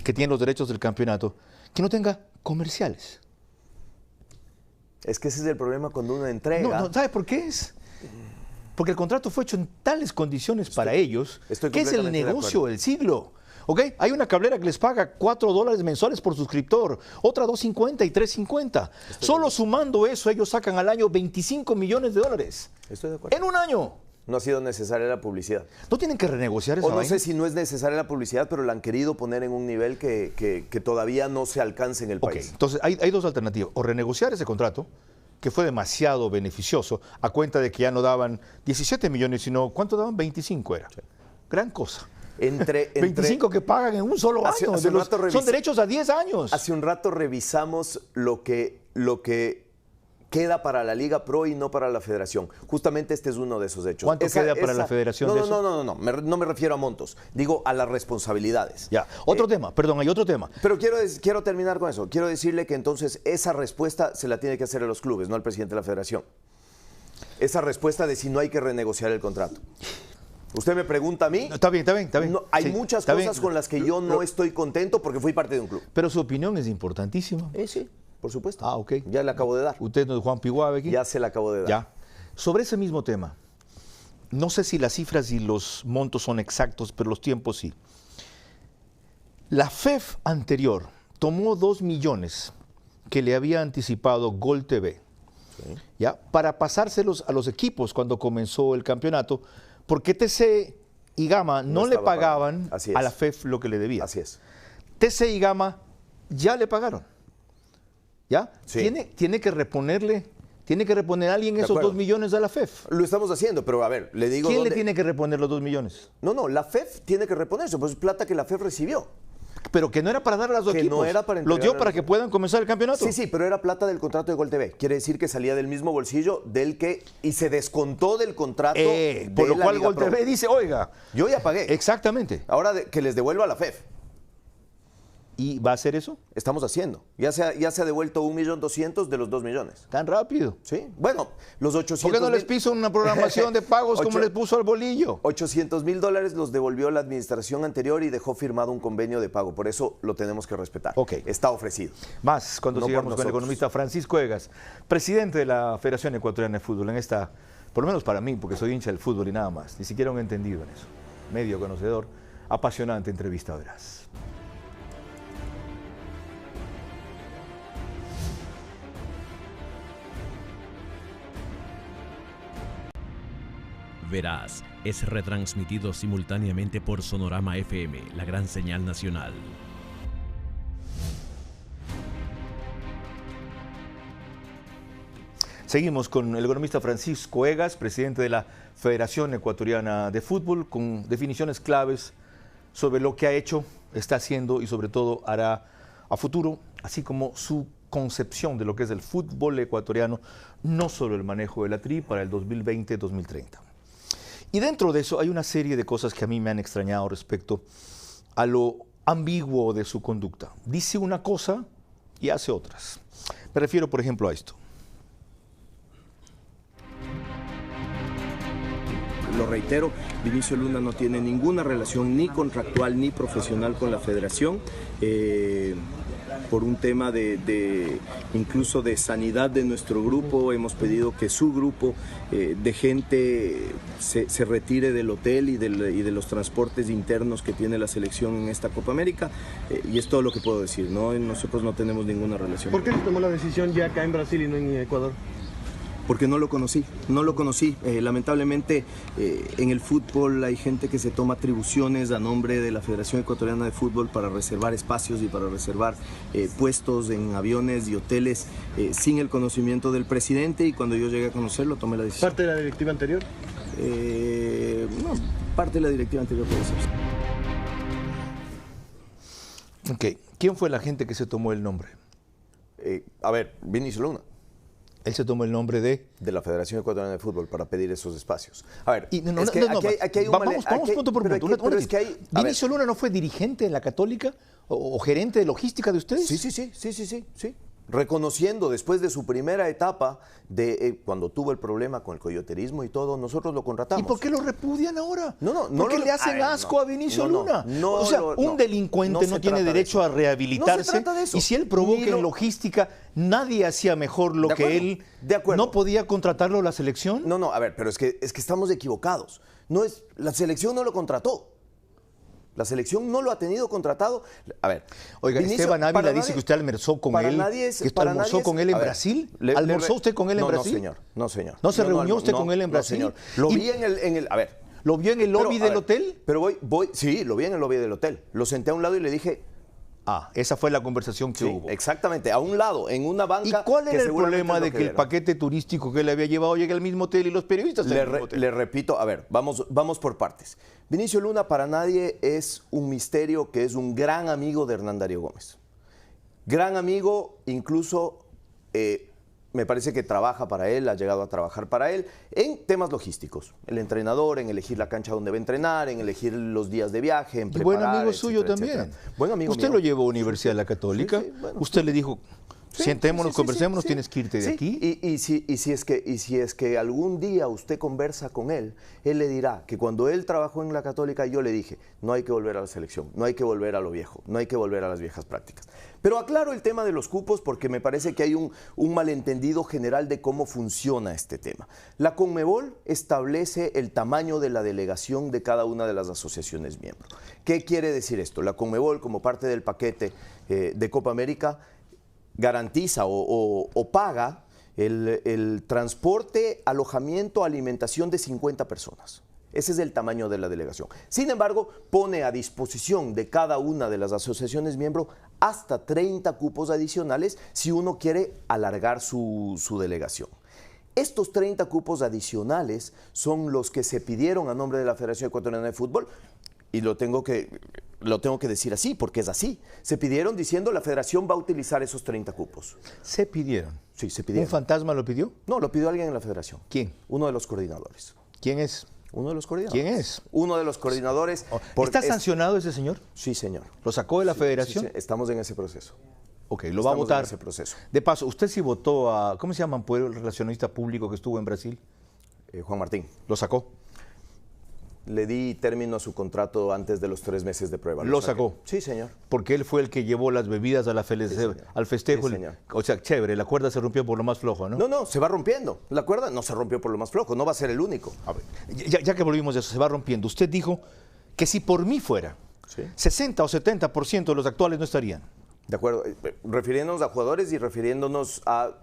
que tiene los derechos del campeonato, que no tenga comerciales? Es que ese es el problema cuando uno entrega. No, ¿sabe por qué es? Porque el contrato fue hecho en tales condiciones para ellos, que es el negocio del siglo. ¿Ok? Hay una cablera que les paga $4 mensuales por suscriptor, otra $2.50 y $3.50. Solo sumando eso, ellos sacan al año $25 millones. Estoy de acuerdo. En un año. No ha sido necesaria la publicidad. ¿No tienen que renegociar esa vaina? vaina? No sé si no es necesaria la publicidad, pero la han querido poner en un nivel que todavía no se alcanza en el país. Entonces hay 2 alternativas. O renegociar ese contrato, que fue demasiado beneficioso, a cuenta de que ya no daban 17 millones, sino ¿cuánto daban? 25 era. Sí. Gran cosa. 25 que pagan en un solo año. Son derechos a 10 años. Hace un rato revisamos lo que queda para la Liga Pro y no para la Federación. Justamente este es uno de esos hechos. ¿Cuánto queda para la Federación de eso? No me refiero a montos. Digo a las responsabilidades. Ya, otro tema, perdón, hay otro tema. Pero quiero terminar con eso. Quiero decirle que entonces esa respuesta se la tiene que hacer a los clubes, no al presidente de la Federación. Esa respuesta de si no hay que renegociar el contrato. Usted me pregunta a mí. No, está bien. No, hay muchas cosas con las que yo no estoy contento porque fui parte de un club. Pero su opinión es importantísima. Sí, por supuesto. Ok. Ya le acabo de dar. ¿Usted no es Juan Piguave aquí? Ya se la acabo de dar. Ya. Sobre ese mismo tema, no sé si las cifras y los montos son exactos, pero los tiempos sí. La FEF anterior tomó 2 millones que le había anticipado Gol TV, ¿ya? Para pasárselos a los equipos cuando comenzó el campeonato, porque TC y Gama no le pagaban a la FEF lo que le debía. Así es. TC y Gama ya le pagaron. ¿Ya? Sí. Tiene que reponer a alguien esos 2 millones a la FEF. Lo estamos haciendo, pero a ver, le digo... ¿Quién le tiene que reponer los 2 millones? No, la FEF tiene que reponerse, pues es plata que la FEF recibió. Pero que no era para dar a los equipos. No era para ¿Los dio para que puedan comenzar el campeonato? Sí, pero era plata del contrato de Gol TV. Quiere decir que salía del mismo bolsillo y se descontó del contrato de por lo la cual Liga Gol Pro. TV dice, oiga. Yo ya pagué. Exactamente. Ahora que les devuelva a la FEF. ¿Y va a hacer eso? Estamos haciendo. Ya se ha devuelto 1.200.000 de los 2 millones. ¿Tan rápido? Sí. Bueno, los 800. ¿Por qué no les piso una programación de pagos como les puso al bolillo? $800.000 los devolvió la administración anterior y dejó firmado un convenio de pago. Por eso lo tenemos que respetar. Ok. Está ofrecido. Más cuando sigamos con el economista Francisco Egas, presidente de la Federación Ecuatoriana de Fútbol, en esta, por lo menos para mí, porque soy hincha del fútbol y nada más, ni siquiera un entendido en eso. Medio conocedor, apasionante entrevista, verás. Verás es retransmitido simultáneamente por Sonorama FM, la gran señal nacional. Seguimos con el economista Francisco Egas, presidente de la Federación Ecuatoriana de Fútbol, con definiciones claves sobre lo que ha hecho, está haciendo y sobre todo hará a futuro, así como su concepción de lo que es el fútbol ecuatoriano, no solo el manejo de la TRI para el 2020-2030. Y dentro de eso hay una serie de cosas que a mí me han extrañado respecto a lo ambiguo de su conducta. Dice una cosa y hace otras. Me refiero, por ejemplo, a esto. Lo reitero, Vinicio Luna no tiene ninguna relación ni contractual ni profesional con la federación, por un tema incluso de sanidad de nuestro grupo. Hemos pedido que su grupo de gente se retire del hotel y de los transportes internos que tiene la selección en esta Copa América, y es todo lo que puedo decir, ¿no? Nosotros no tenemos ninguna relación. ¿Por qué se tomó la decisión ya acá en Brasil y no en Ecuador? Porque no lo conocí. Lamentablemente en el fútbol hay gente que se toma atribuciones a nombre de la Federación Ecuatoriana de Fútbol para reservar espacios y para reservar puestos en aviones y hoteles sin el conocimiento del presidente, y cuando yo llegué a conocerlo tomé la decisión. ¿Parte de la directiva anterior? No, parte de la directiva anterior puede ser. Ok, ¿quién fue la gente que se tomó el nombre? Vinicio Luna. Él se tomó el nombre de la Federación Ecuatoriana de Fútbol para pedir esos espacios. A ver, vamos punto por punto. ¿Vinicio Luna no fue dirigente en la Católica o gerente de logística de ustedes? Sí. Reconociendo después de su primera etapa, cuando tuvo el problema con el coyoterismo y todo, nosotros lo contratamos. ¿Y por qué lo repudian ahora? No, ¿Por qué le hacen asco a Vinicio Luna? O sea, un delincuente no tiene derecho a rehabilitarse, y si él provoca en logística, nadie hacía mejor lo que él. De acuerdo. ¿No podía contratarlo la selección? No, a ver, pero es que estamos equivocados. La selección no lo contrató. La selección no lo ha tenido contratado. A ver, oiga, Vinicio, Esteban Ávila dice que usted almorzó con él. ¿Almorzó con él en Brasil? ¿Almorzó usted con él en Brasil? No, señor. ¿No se reunió usted con él en Brasil? No, señor. Lo vi en el a ver. ¿Lo vio en el lobby del hotel? Pero sí, lo vi en el lobby del hotel. Lo senté a un lado y le dije... esa fue la conversación que hubo. Exactamente, a un lado, en una banca. ¿Y cuál era el problema de que el paquete turístico que él había llevado llegue al mismo hotel y los periodistas al mismo hotel? Le repito, a ver, vamos por partes. Vinicio Luna para nadie es un misterio que es un gran amigo de Hernán Darío Gómez. Gran amigo, incluso me parece que trabaja para él, ha llegado a trabajar para él en temas logísticos. El entrenador, en elegir la cancha donde va a entrenar, en elegir los días de viaje, en preparar, buen amigo suyo etcétera. También. Buen amigo Usted mío. lo llevó a Universidad de la Católica. Sí, bueno. Usted le dijo, sentémonos, conversémonos, tienes que irte de aquí. Y si es que algún día usted conversa con él le dirá que cuando él trabajó en la Católica, yo le dije, no hay que volver a la selección, no hay que volver a lo viejo, no hay que volver a las viejas prácticas. Pero aclaro el tema de los cupos porque me parece que hay un malentendido general de cómo funciona este tema. La Conmebol establece el tamaño de la delegación de cada una de las asociaciones miembros. ¿Qué quiere decir esto? La Conmebol, como parte del paquete de Copa América, garantiza o paga el transporte, alojamiento, alimentación de 50 personas. Ese es el tamaño de la delegación. Sin embargo, pone a disposición de cada una de las asociaciones miembros hasta 30 cupos adicionales si uno quiere alargar su delegación. Estos 30 cupos adicionales son los que se pidieron a nombre de la Federación Ecuatoriana de Fútbol, y lo tengo que decir así, porque es así. Se pidieron diciendo la federación va a utilizar esos 30 cupos. ¿Se pidieron? Sí, se pidieron. ¿Un fantasma lo pidió? No, lo pidió alguien en la federación. ¿Quién? Uno de los coordinadores. ¿Quién es? Uno de los coordinadores. ¿Quién es? Uno de los coordinadores. ¿Está sancionado ese señor? Sí, señor. ¿Lo sacó de la federación? Sí, estamos en ese proceso. Ok, lo va a votar. En ese proceso. De paso, usted sí votó a, ¿cómo se llama el relacionista público que estuvo en Brasil? Juan Martín. ¿Lo sacó? Le di término a su contrato antes de los 3 meses de prueba. ¿Lo sacó? Sí, señor. Porque él fue el que llevó las bebidas a al festejo. Sí, señor. O sea, chévere, la cuerda se rompió por lo más flojo, ¿no? No, se va rompiendo. La cuerda no se rompió por lo más flojo, no va a ser el único. A ver, ya que volvimos de eso, se va rompiendo. Usted dijo que si por mí fuera, 60 o 70% de los actuales no estarían. De acuerdo. Refiriéndonos a jugadores y refiriéndonos a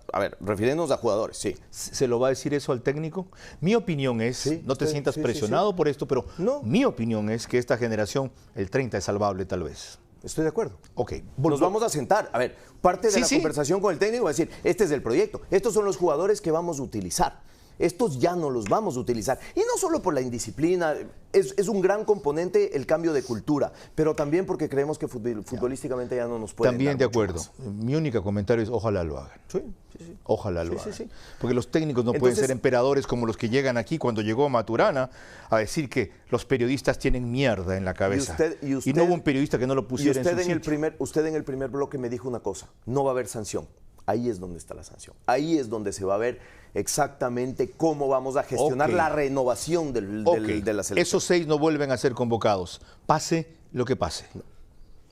jugadores, sí. ¿Se lo va a decir eso al técnico? Mi opinión es, Sí, no te sí, sientas sí, presionado por esto, pero No. mi opinión es que esta generación, el 30 es salvable tal vez. Estoy de acuerdo. Ok. Nos vamos a sentar. A ver, parte de Sí, la sí. conversación con el técnico va a decir, este es el proyecto, estos son los jugadores que vamos a utilizar. Estos ya no los vamos a utilizar. Y no solo por la indisciplina, es un gran componente el cambio de cultura, pero también porque creemos que futbolísticamente ya no nos pueden También dar de mucho acuerdo. más. Mi único comentario es ojalá lo hagan. Sí, sí, sí. Ojalá lo Sí, hagan. sí, sí. Porque los técnicos no pueden Entonces- ser emperadores como los que llegan aquí cuando llegó Maturana a decir que los periodistas tienen mierda en la cabeza. Y no hubo un periodista que no lo pusiera y usted en su sitio. usted en el primer bloque me dijo una cosa, no va a haber sanción. Ahí es donde está la sanción. Ahí es donde se va a ver exactamente cómo vamos a gestionar Ok. la renovación de la selección. Esos 6 no vuelven a ser convocados. Pase lo que pase.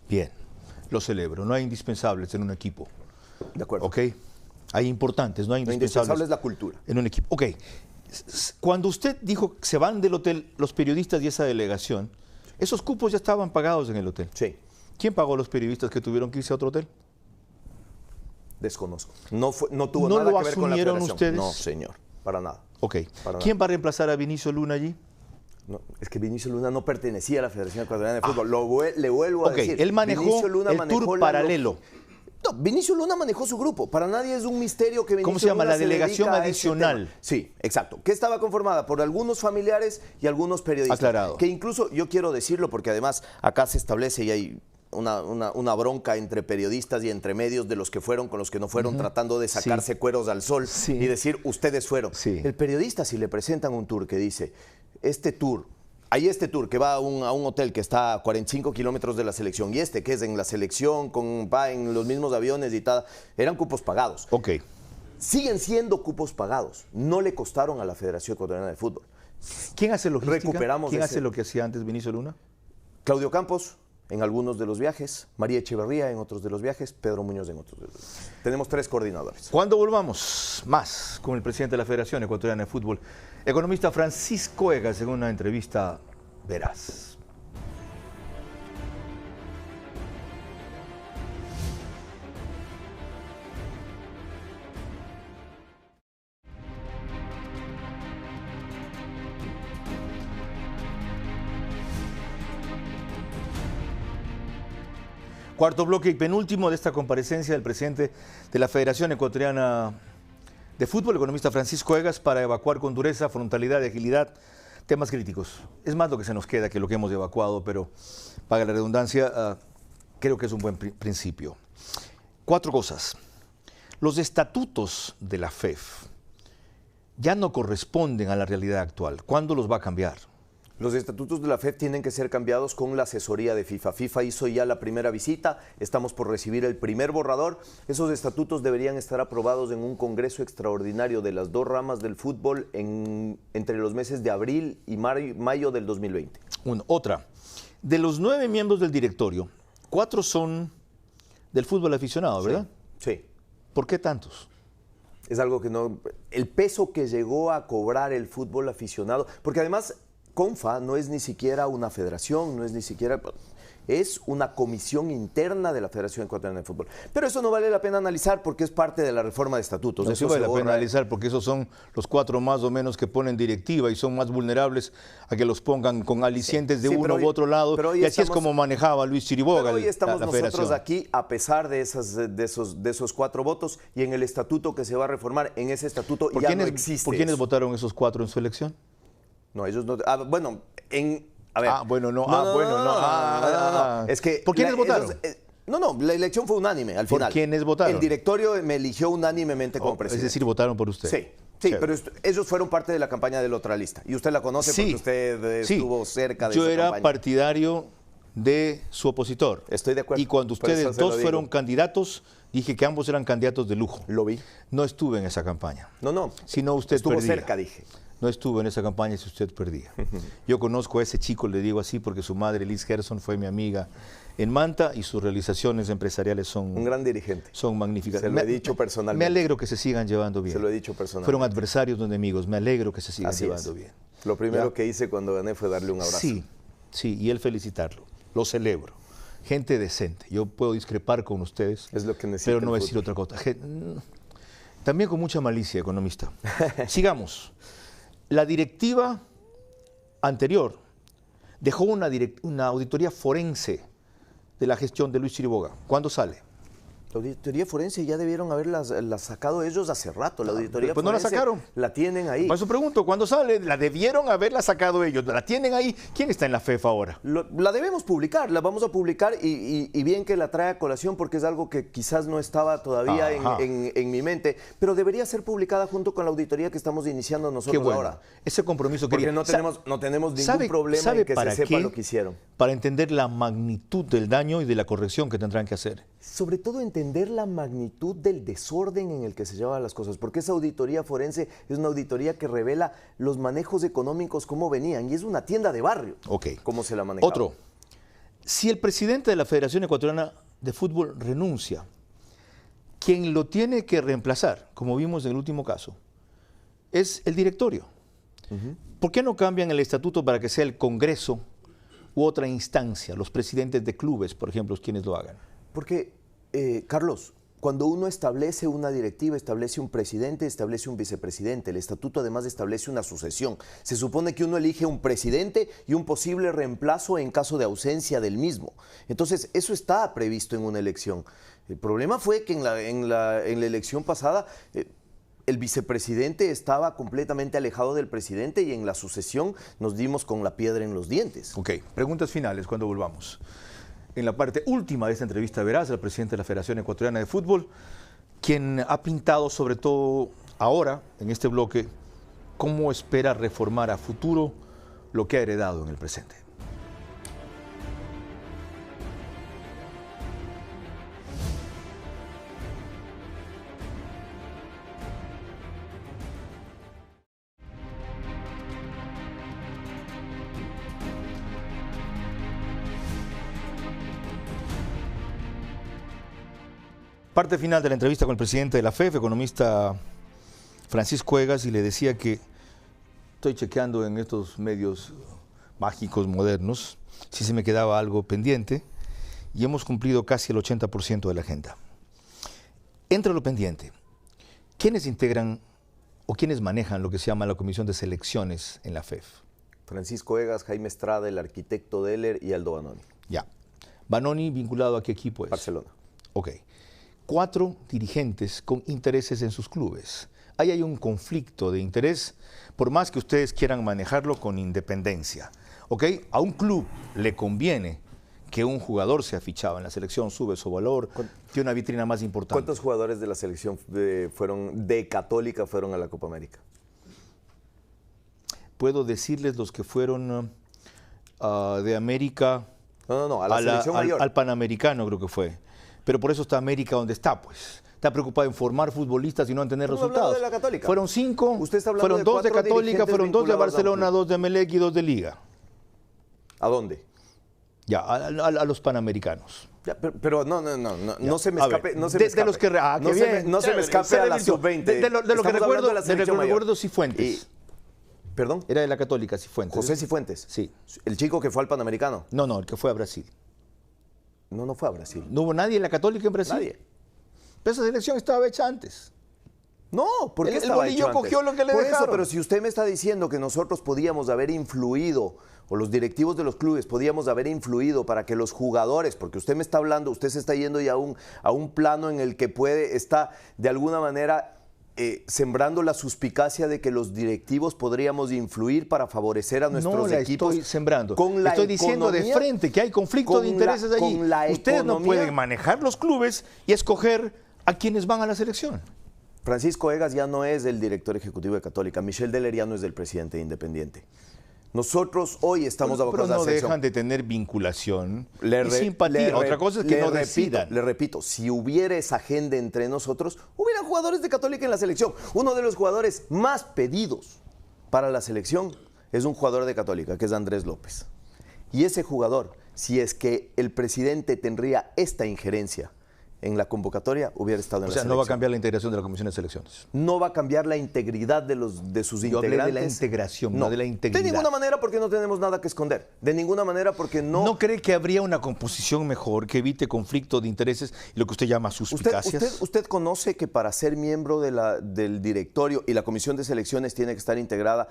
Bien, lo celebro. No hay indispensables en un equipo. De acuerdo. ¿Ok? Hay importantes, no hay Lo indispensables. indispensable es la cultura. En un equipo. Ok. Cuando usted dijo que se van del hotel los periodistas y esa delegación, esos cupos ya estaban pagados en el hotel. Sí. ¿Quién pagó a los periodistas que tuvieron que irse a otro hotel? Desconozco. No tuvo ¿No nada lo que ver con la asumieron federación. ustedes? No, señor. Para nada. Ok. Para ¿Quién va a reemplazar a Vinicio Luna allí? No, es que Vinicio Luna no pertenecía a la Federación Ecuatoriana de Fútbol. Le vuelvo a Ok, decir. él manejó Vinicio Luna el manejó tour la paralelo. No, Vinicio Luna manejó su grupo. Para nadie es un misterio que Vinicio ¿Cómo se llama? Luna La delegación dedica a ese adicional. tema. Sí, exacto. Que estaba conformada por algunos familiares y algunos periodistas. Aclarado. Que incluso, yo quiero decirlo porque además acá se establece y hay una bronca entre periodistas y entre medios de los que fueron con los que no fueron, tratando de sacarse cueros al sol y decir, ustedes fueron. Sí. El periodista, si le presentan un tour que dice, este tour que va a un hotel que está a 45 kilómetros de la selección y que es en la selección, va en los mismos aviones y tal, eran cupos pagados. Ok. Siguen siendo cupos pagados. No le costaron a la Federación Ecuatoriana de Fútbol. ¿Quién hace logística? Recuperamos ¿Quién ese. hace lo que hacía antes Vinicio Luna? Claudio Campos en algunos de los viajes, María Echeverría en otros de los viajes, Pedro Muñoz en otros de los viajes. Tenemos 3 coordinadores. Cuando volvamos más con el presidente de la Federación Ecuatoriana de Fútbol, economista Francisco Egas, en una entrevista veraz. Cuarto bloque y penúltimo de esta comparecencia del presidente de la Federación Ecuatoriana de Fútbol, economista Francisco Egas, para evacuar con dureza, frontalidad y agilidad temas críticos. Es más lo que se nos queda que lo que hemos evacuado, pero para la redundancia, creo que es un buen principio. 4 cosas. Los estatutos de la FEF ya no corresponden a la realidad actual. ¿Cuándo los va a cambiar? Los estatutos de la FEF tienen que ser cambiados con la asesoría de FIFA. FIFA hizo ya la primera visita, estamos por recibir el primer borrador. Esos estatutos deberían estar aprobados en un congreso extraordinario de las 2 ramas del fútbol entre los meses de abril y mayo del 2020. Otra, de los 9 miembros del directorio, 4 son del fútbol aficionado, ¿verdad? Sí. ¿Por qué tantos? Es algo que no... El peso que llegó a cobrar el fútbol aficionado, porque además CONFA no es ni siquiera una federación, no es ni siquiera... Es una comisión interna de la Federación Ecuatoriana de Fútbol. Pero eso no vale la pena analizar porque es parte de la reforma de estatutos. No eso vale se la borra. pena analizar porque esos son los 4 más o menos que ponen directiva y son más vulnerables a que los pongan con alicientes de uno u otro lado. Y así es como manejaba Luis Chiriboga. Pero hoy estamos la nosotros federación. aquí a pesar de esos 4 votos y en el estatuto que se va a reformar, en ese estatuto ya no existe. ¿Por quiénes eso. votaron esos 4 en su elección? No, ellos no... bueno, a ver. Es que... ¿Por quiénes votaron? La elección fue unánime al final. ¿Por quiénes votaron? El directorio me eligió unánimemente como presidente. Es decir, votaron por usted. Sí, pero ellos fueron parte de la campaña del Otralista. Y usted la conoce porque usted estuvo cerca de esa Yo era campaña. partidario de su opositor. Estoy de acuerdo. Y cuando ustedes 2 fueron candidatos, dije que ambos eran candidatos de lujo. Lo vi. No estuve en esa campaña. No. Si no, usted estuvo perdía. cerca, dije. No estuvo en esa campaña si usted perdía. Yo conozco a ese chico, le digo así, porque su madre, Liz Gerson, fue mi amiga en Manta y sus realizaciones empresariales son... Un gran dirigente. Son magníficas. Se lo he dicho personalmente. Me alegro que se sigan llevando bien. Se lo he dicho personalmente. Fueron adversarios, no enemigos. Me alegro que se sigan llevando bien. Lo primero que hice cuando gané fue darle un abrazo. Sí, y él felicitarlo. Lo celebro. gente decente. Yo puedo discrepar con ustedes, es lo que necesita, pero no voy a decir otra cosa. También con mucha malicia, economista. Sigamos. La directiva anterior dejó una auditoría forense de la gestión de Luis Chiriboga. ¿Cuándo sale? La auditoría forense ya debieron haberla sacado ellos hace rato. La auditoría pues forense no la sacaron. La tienen ahí. Por eso pregunto, ¿cuándo sale? La debieron haberla sacado ellos. ¿La tienen ahí? ¿Quién está en la FEF ahora? La debemos publicar, la vamos a publicar y bien que la trae a colación porque es algo que quizás no estaba todavía en mi mente, pero debería ser publicada junto con la auditoría que estamos iniciando nosotros ahora. Ese compromiso porque quería. no tenemos ningún problema en que se sepa lo que hicieron. Para entender la magnitud del daño y de la corrección que tendrán que hacer. Sobre todo entender la magnitud del desorden en el que se llevan las cosas, porque esa auditoría forense es una auditoría que revela los manejos económicos, cómo venían, y es una tienda de barrio, cómo se la manejaba. Otro, si el presidente de la Federación Ecuatoriana de Fútbol renuncia, quien lo tiene que reemplazar, como vimos en el último caso, es el directorio. ¿Por qué no cambian el estatuto para que sea el Congreso u otra instancia, los presidentes de clubes, por ejemplo, quienes lo hagan? Porque, Carlos, cuando uno establece una directiva, establece un presidente, establece un vicepresidente. El estatuto además establece una sucesión. Se supone que uno elige un presidente y un posible reemplazo en caso de ausencia del mismo. Entonces, eso está previsto en una elección. El problema fue que en la elección pasada el vicepresidente estaba completamente alejado del presidente y en la sucesión nos dimos con la piedra en los dientes. Ok, preguntas finales cuando volvamos. En la parte última de esta entrevista verás al presidente de la Federación Ecuatoriana de Fútbol, quien ha pintado sobre todo ahora, en este bloque, cómo espera reformar a futuro lo que ha heredado en el presente. Parte final de la entrevista con el presidente de la FEF, economista Francisco Egas, y le decía que estoy chequeando en estos medios mágicos modernos si se me quedaba algo pendiente y hemos cumplido casi el 80% de la agenda. Entre lo pendiente, ¿quiénes integran o quiénes manejan lo que se llama la Comisión de Selecciones en la FEF? Francisco Egas, Jaime Estrada, el arquitecto Deller y Aldo Vanoni. Ya. ¿Vanoni vinculado a qué equipo es? Barcelona. Ok. 4 dirigentes con intereses en sus clubes. Ahí hay un conflicto de interés, por más que ustedes quieran manejarlo con independencia. ¿Ok? A un club le conviene que un jugador sea fichado en la selección, sube su valor, tiene una vitrina más importante. ¿Cuántos jugadores de la selección de Católica fueron a la Copa América? Puedo decirles los que fueron de América a la selección mayor. Al Panamericano creo que fue. Pero por eso está América donde está, pues. Está preocupado en formar futbolistas y no en tener resultados. De la Católica. Fueron 5, Usted está fueron 2 de Católica, fueron 2 de Barcelona, 2 de Emelec y 2 de Liga. ¿A dónde? Ya, a los Panamericanos. Ya, pero no se me escape. No se me escape. De los que, no se me escape a la sub-20. De lo que recuerdo, Cifuentes. ¿Perdón? Era de la Católica, Cifuentes. José Cifuentes. Sí. ¿El chico que fue al Panamericano? No, el que fue a Brasil. No fue a Brasil. ¿No hubo nadie en la Católica en Brasil? Nadie. Pero esa selección estaba hecha antes. No, porque el bolillo cogió lo que le dejaron. Eso, pero si usted me está diciendo que nosotros podíamos haber influido, o los directivos de los clubes podíamos haber influido para que los jugadores, porque usted me está hablando, usted se está yendo ya a un plano en el que está de alguna manera sembrando la suspicacia de que los directivos podríamos influir para favorecer a nuestros equipos. No la estoy sembrando. Estoy diciendo de frente que hay conflicto de intereses allí. Ustedes no pueden manejar los clubes y escoger a quienes van a la selección. Francisco Egas ya no es el director ejecutivo de Católica. Michel Deller ya no es el presidente de Independiente. Nosotros hoy estamos abocados a la selección. Pero no dejan de tener vinculación y simpatía. Otra cosa es que no decidan. Le repito, si hubiera esa agenda entre nosotros, hubieran jugadores de Católica en la selección. Uno de los jugadores más pedidos para la selección es un jugador de Católica, que es Andrés López. Y ese jugador, si es que el presidente tendría esta injerencia en la convocatoria, hubiera estado en la selección. No va a cambiar la integración de la Comisión de Selecciones. No va a cambiar la integridad de sus Yo integrantes. hablé de la integración, no de la integridad. De ninguna manera, porque no tenemos nada que esconder. De ninguna manera, porque no... ¿No cree que habría una composición mejor que evite conflicto de intereses y lo que usted llama suspicacias? Usted conoce que para ser miembro del directorio y la Comisión de Selecciones tiene que estar integrada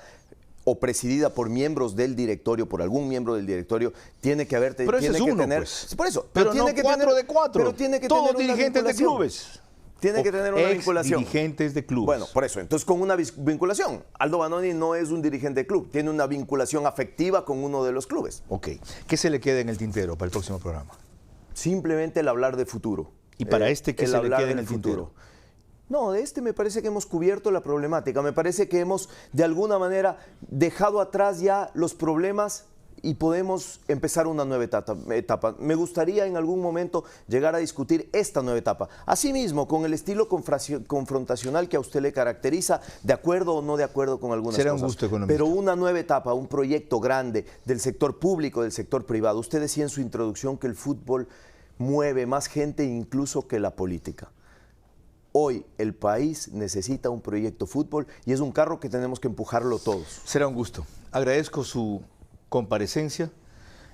o presidida por miembros del directorio, por algún miembro del directorio, tiene que haber... Pero ese es uno, tener, pues. Por eso. Pero tiene no que 4 de 4. Pero tiene que todos tener dirigentes de clubes. Tiene que tener una vinculación. Dirigentes de clubes. Bueno, por eso. Entonces, con una vinculación. Aldo Vanoni no es un dirigente de club. Tiene una vinculación afectiva con uno de los clubes. Ok. ¿Qué se le queda en el tintero para el próximo programa? Simplemente el hablar de futuro. ¿Y para ¿qué se le queda en el tintero? No, de me parece que hemos cubierto la problemática. Me parece que hemos, de alguna manera, dejado atrás ya los problemas y podemos empezar una nueva etapa. Me gustaría en algún momento llegar a discutir esta nueva etapa. Asimismo, con el estilo confrontacional que a usted le caracteriza, de acuerdo o no de acuerdo con algunas cosas. Será un gusto económico. Pero una nueva etapa, un proyecto grande del sector público, del sector privado. Usted decía en su introducción que el fútbol mueve más gente incluso que la política. Hoy el país necesita un proyecto fútbol y es un carro que tenemos que empujarlo todos. Será un gusto. Agradezco su comparecencia,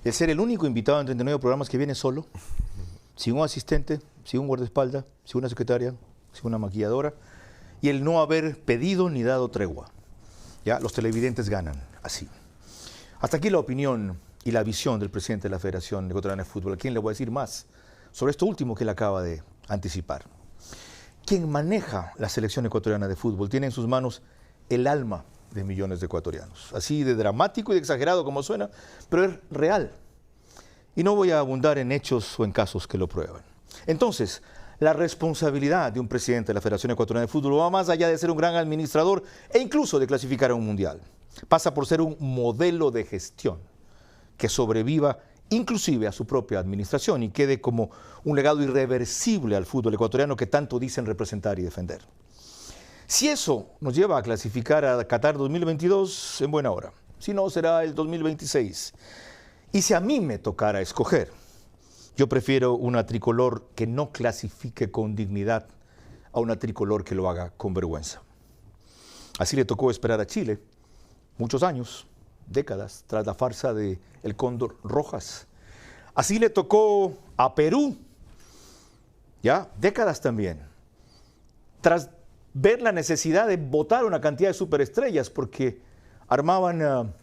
el ser el único invitado en 39 programas que viene solo, sin un asistente, sin un guardaespaldas, sin una secretaria, sin una maquilladora, y el no haber pedido ni dado tregua. Ya, los televidentes ganan así. Hasta aquí la opinión y la visión del presidente de la Federación Ecuatoriana de Fútbol. ¿A quién le voy a decir más sobre esto último que él acaba de anticipar? Quien maneja la selección ecuatoriana de fútbol tiene en sus manos el alma de millones de ecuatorianos. Así de dramático y de exagerado como suena, pero es real. Y no voy a abundar en hechos o en casos que lo prueban. Entonces, la responsabilidad de un presidente de la Federación Ecuatoriana de Fútbol va más allá de ser un gran administrador e incluso de clasificar a un mundial. Pasa por ser un modelo de gestión que sobreviva inclusive a su propia administración y quede como un legado irreversible al fútbol ecuatoriano que tanto dicen representar y defender. Si eso nos lleva a clasificar a Qatar 2022, en buena hora. Si no, será el 2026. Y si a mí me tocara escoger, yo prefiero una tricolor que no clasifique con dignidad a una tricolor que lo haga con vergüenza. Así le tocó esperar a Chile muchos años, décadas, tras la farsa de El Cóndor Rojas. Así le tocó a Perú, ya, décadas también, tras ver la necesidad de votar una cantidad de superestrellas porque armaban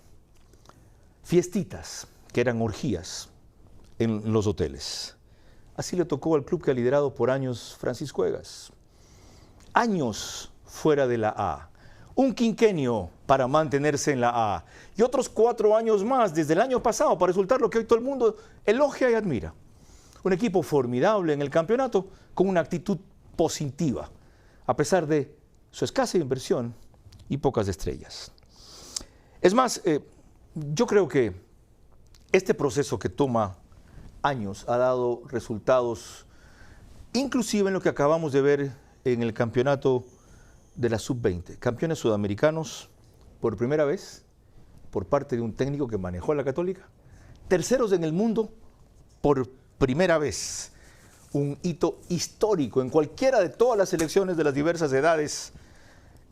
fiestitas, que eran orgías en los hoteles. Así le tocó al club que ha liderado por años Francisco Egas. Años fuera de la A. Un quinquenio para mantenerse en la A. Y otros 4 años más desde el año pasado para resultar lo que hoy todo el mundo elogia y admira. Un equipo formidable en el campeonato con una actitud positiva, a pesar de su escasa inversión y pocas estrellas. Es más, yo creo que este proceso que toma años ha dado resultados, inclusive en lo que acabamos de ver en el campeonato de la Sub-20. Campeones sudamericanos por primera vez, por parte de un técnico que manejó a la Católica. Terceros en el mundo por primera vez. Un hito histórico en cualquiera de todas las selecciones de las diversas edades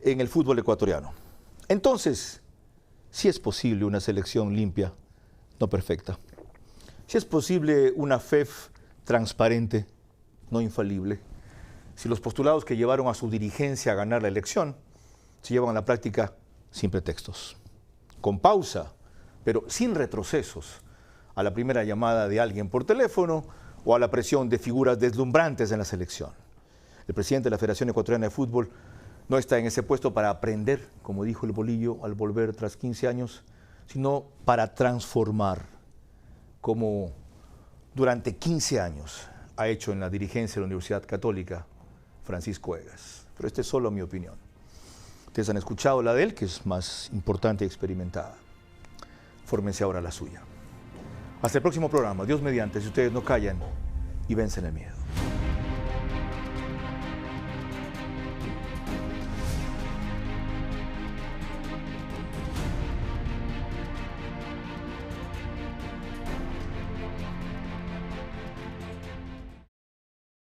en el fútbol ecuatoriano. Entonces, sí es posible una selección limpia, no perfecta. Sí es posible una FEF transparente, no infalible. Si los postulados que llevaron a su dirigencia a ganar la elección se llevan a la práctica sin pretextos, con pausa, pero sin retrocesos a la primera llamada de alguien por teléfono o a la presión de figuras deslumbrantes en la selección. El presidente de la Federación Ecuatoriana de Fútbol no está en ese puesto para aprender, como dijo el Bolillo al volver tras 15 años, sino para transformar, como durante 15 años ha hecho en la dirigencia de la Universidad Católica Francisco Egas. Pero esta es solo mi opinión. Ustedes han escuchado la de él, que es más importante y experimentada. Fórmense ahora la suya. Hasta el próximo programa. Dios mediante, si ustedes no callan y vencen el miedo.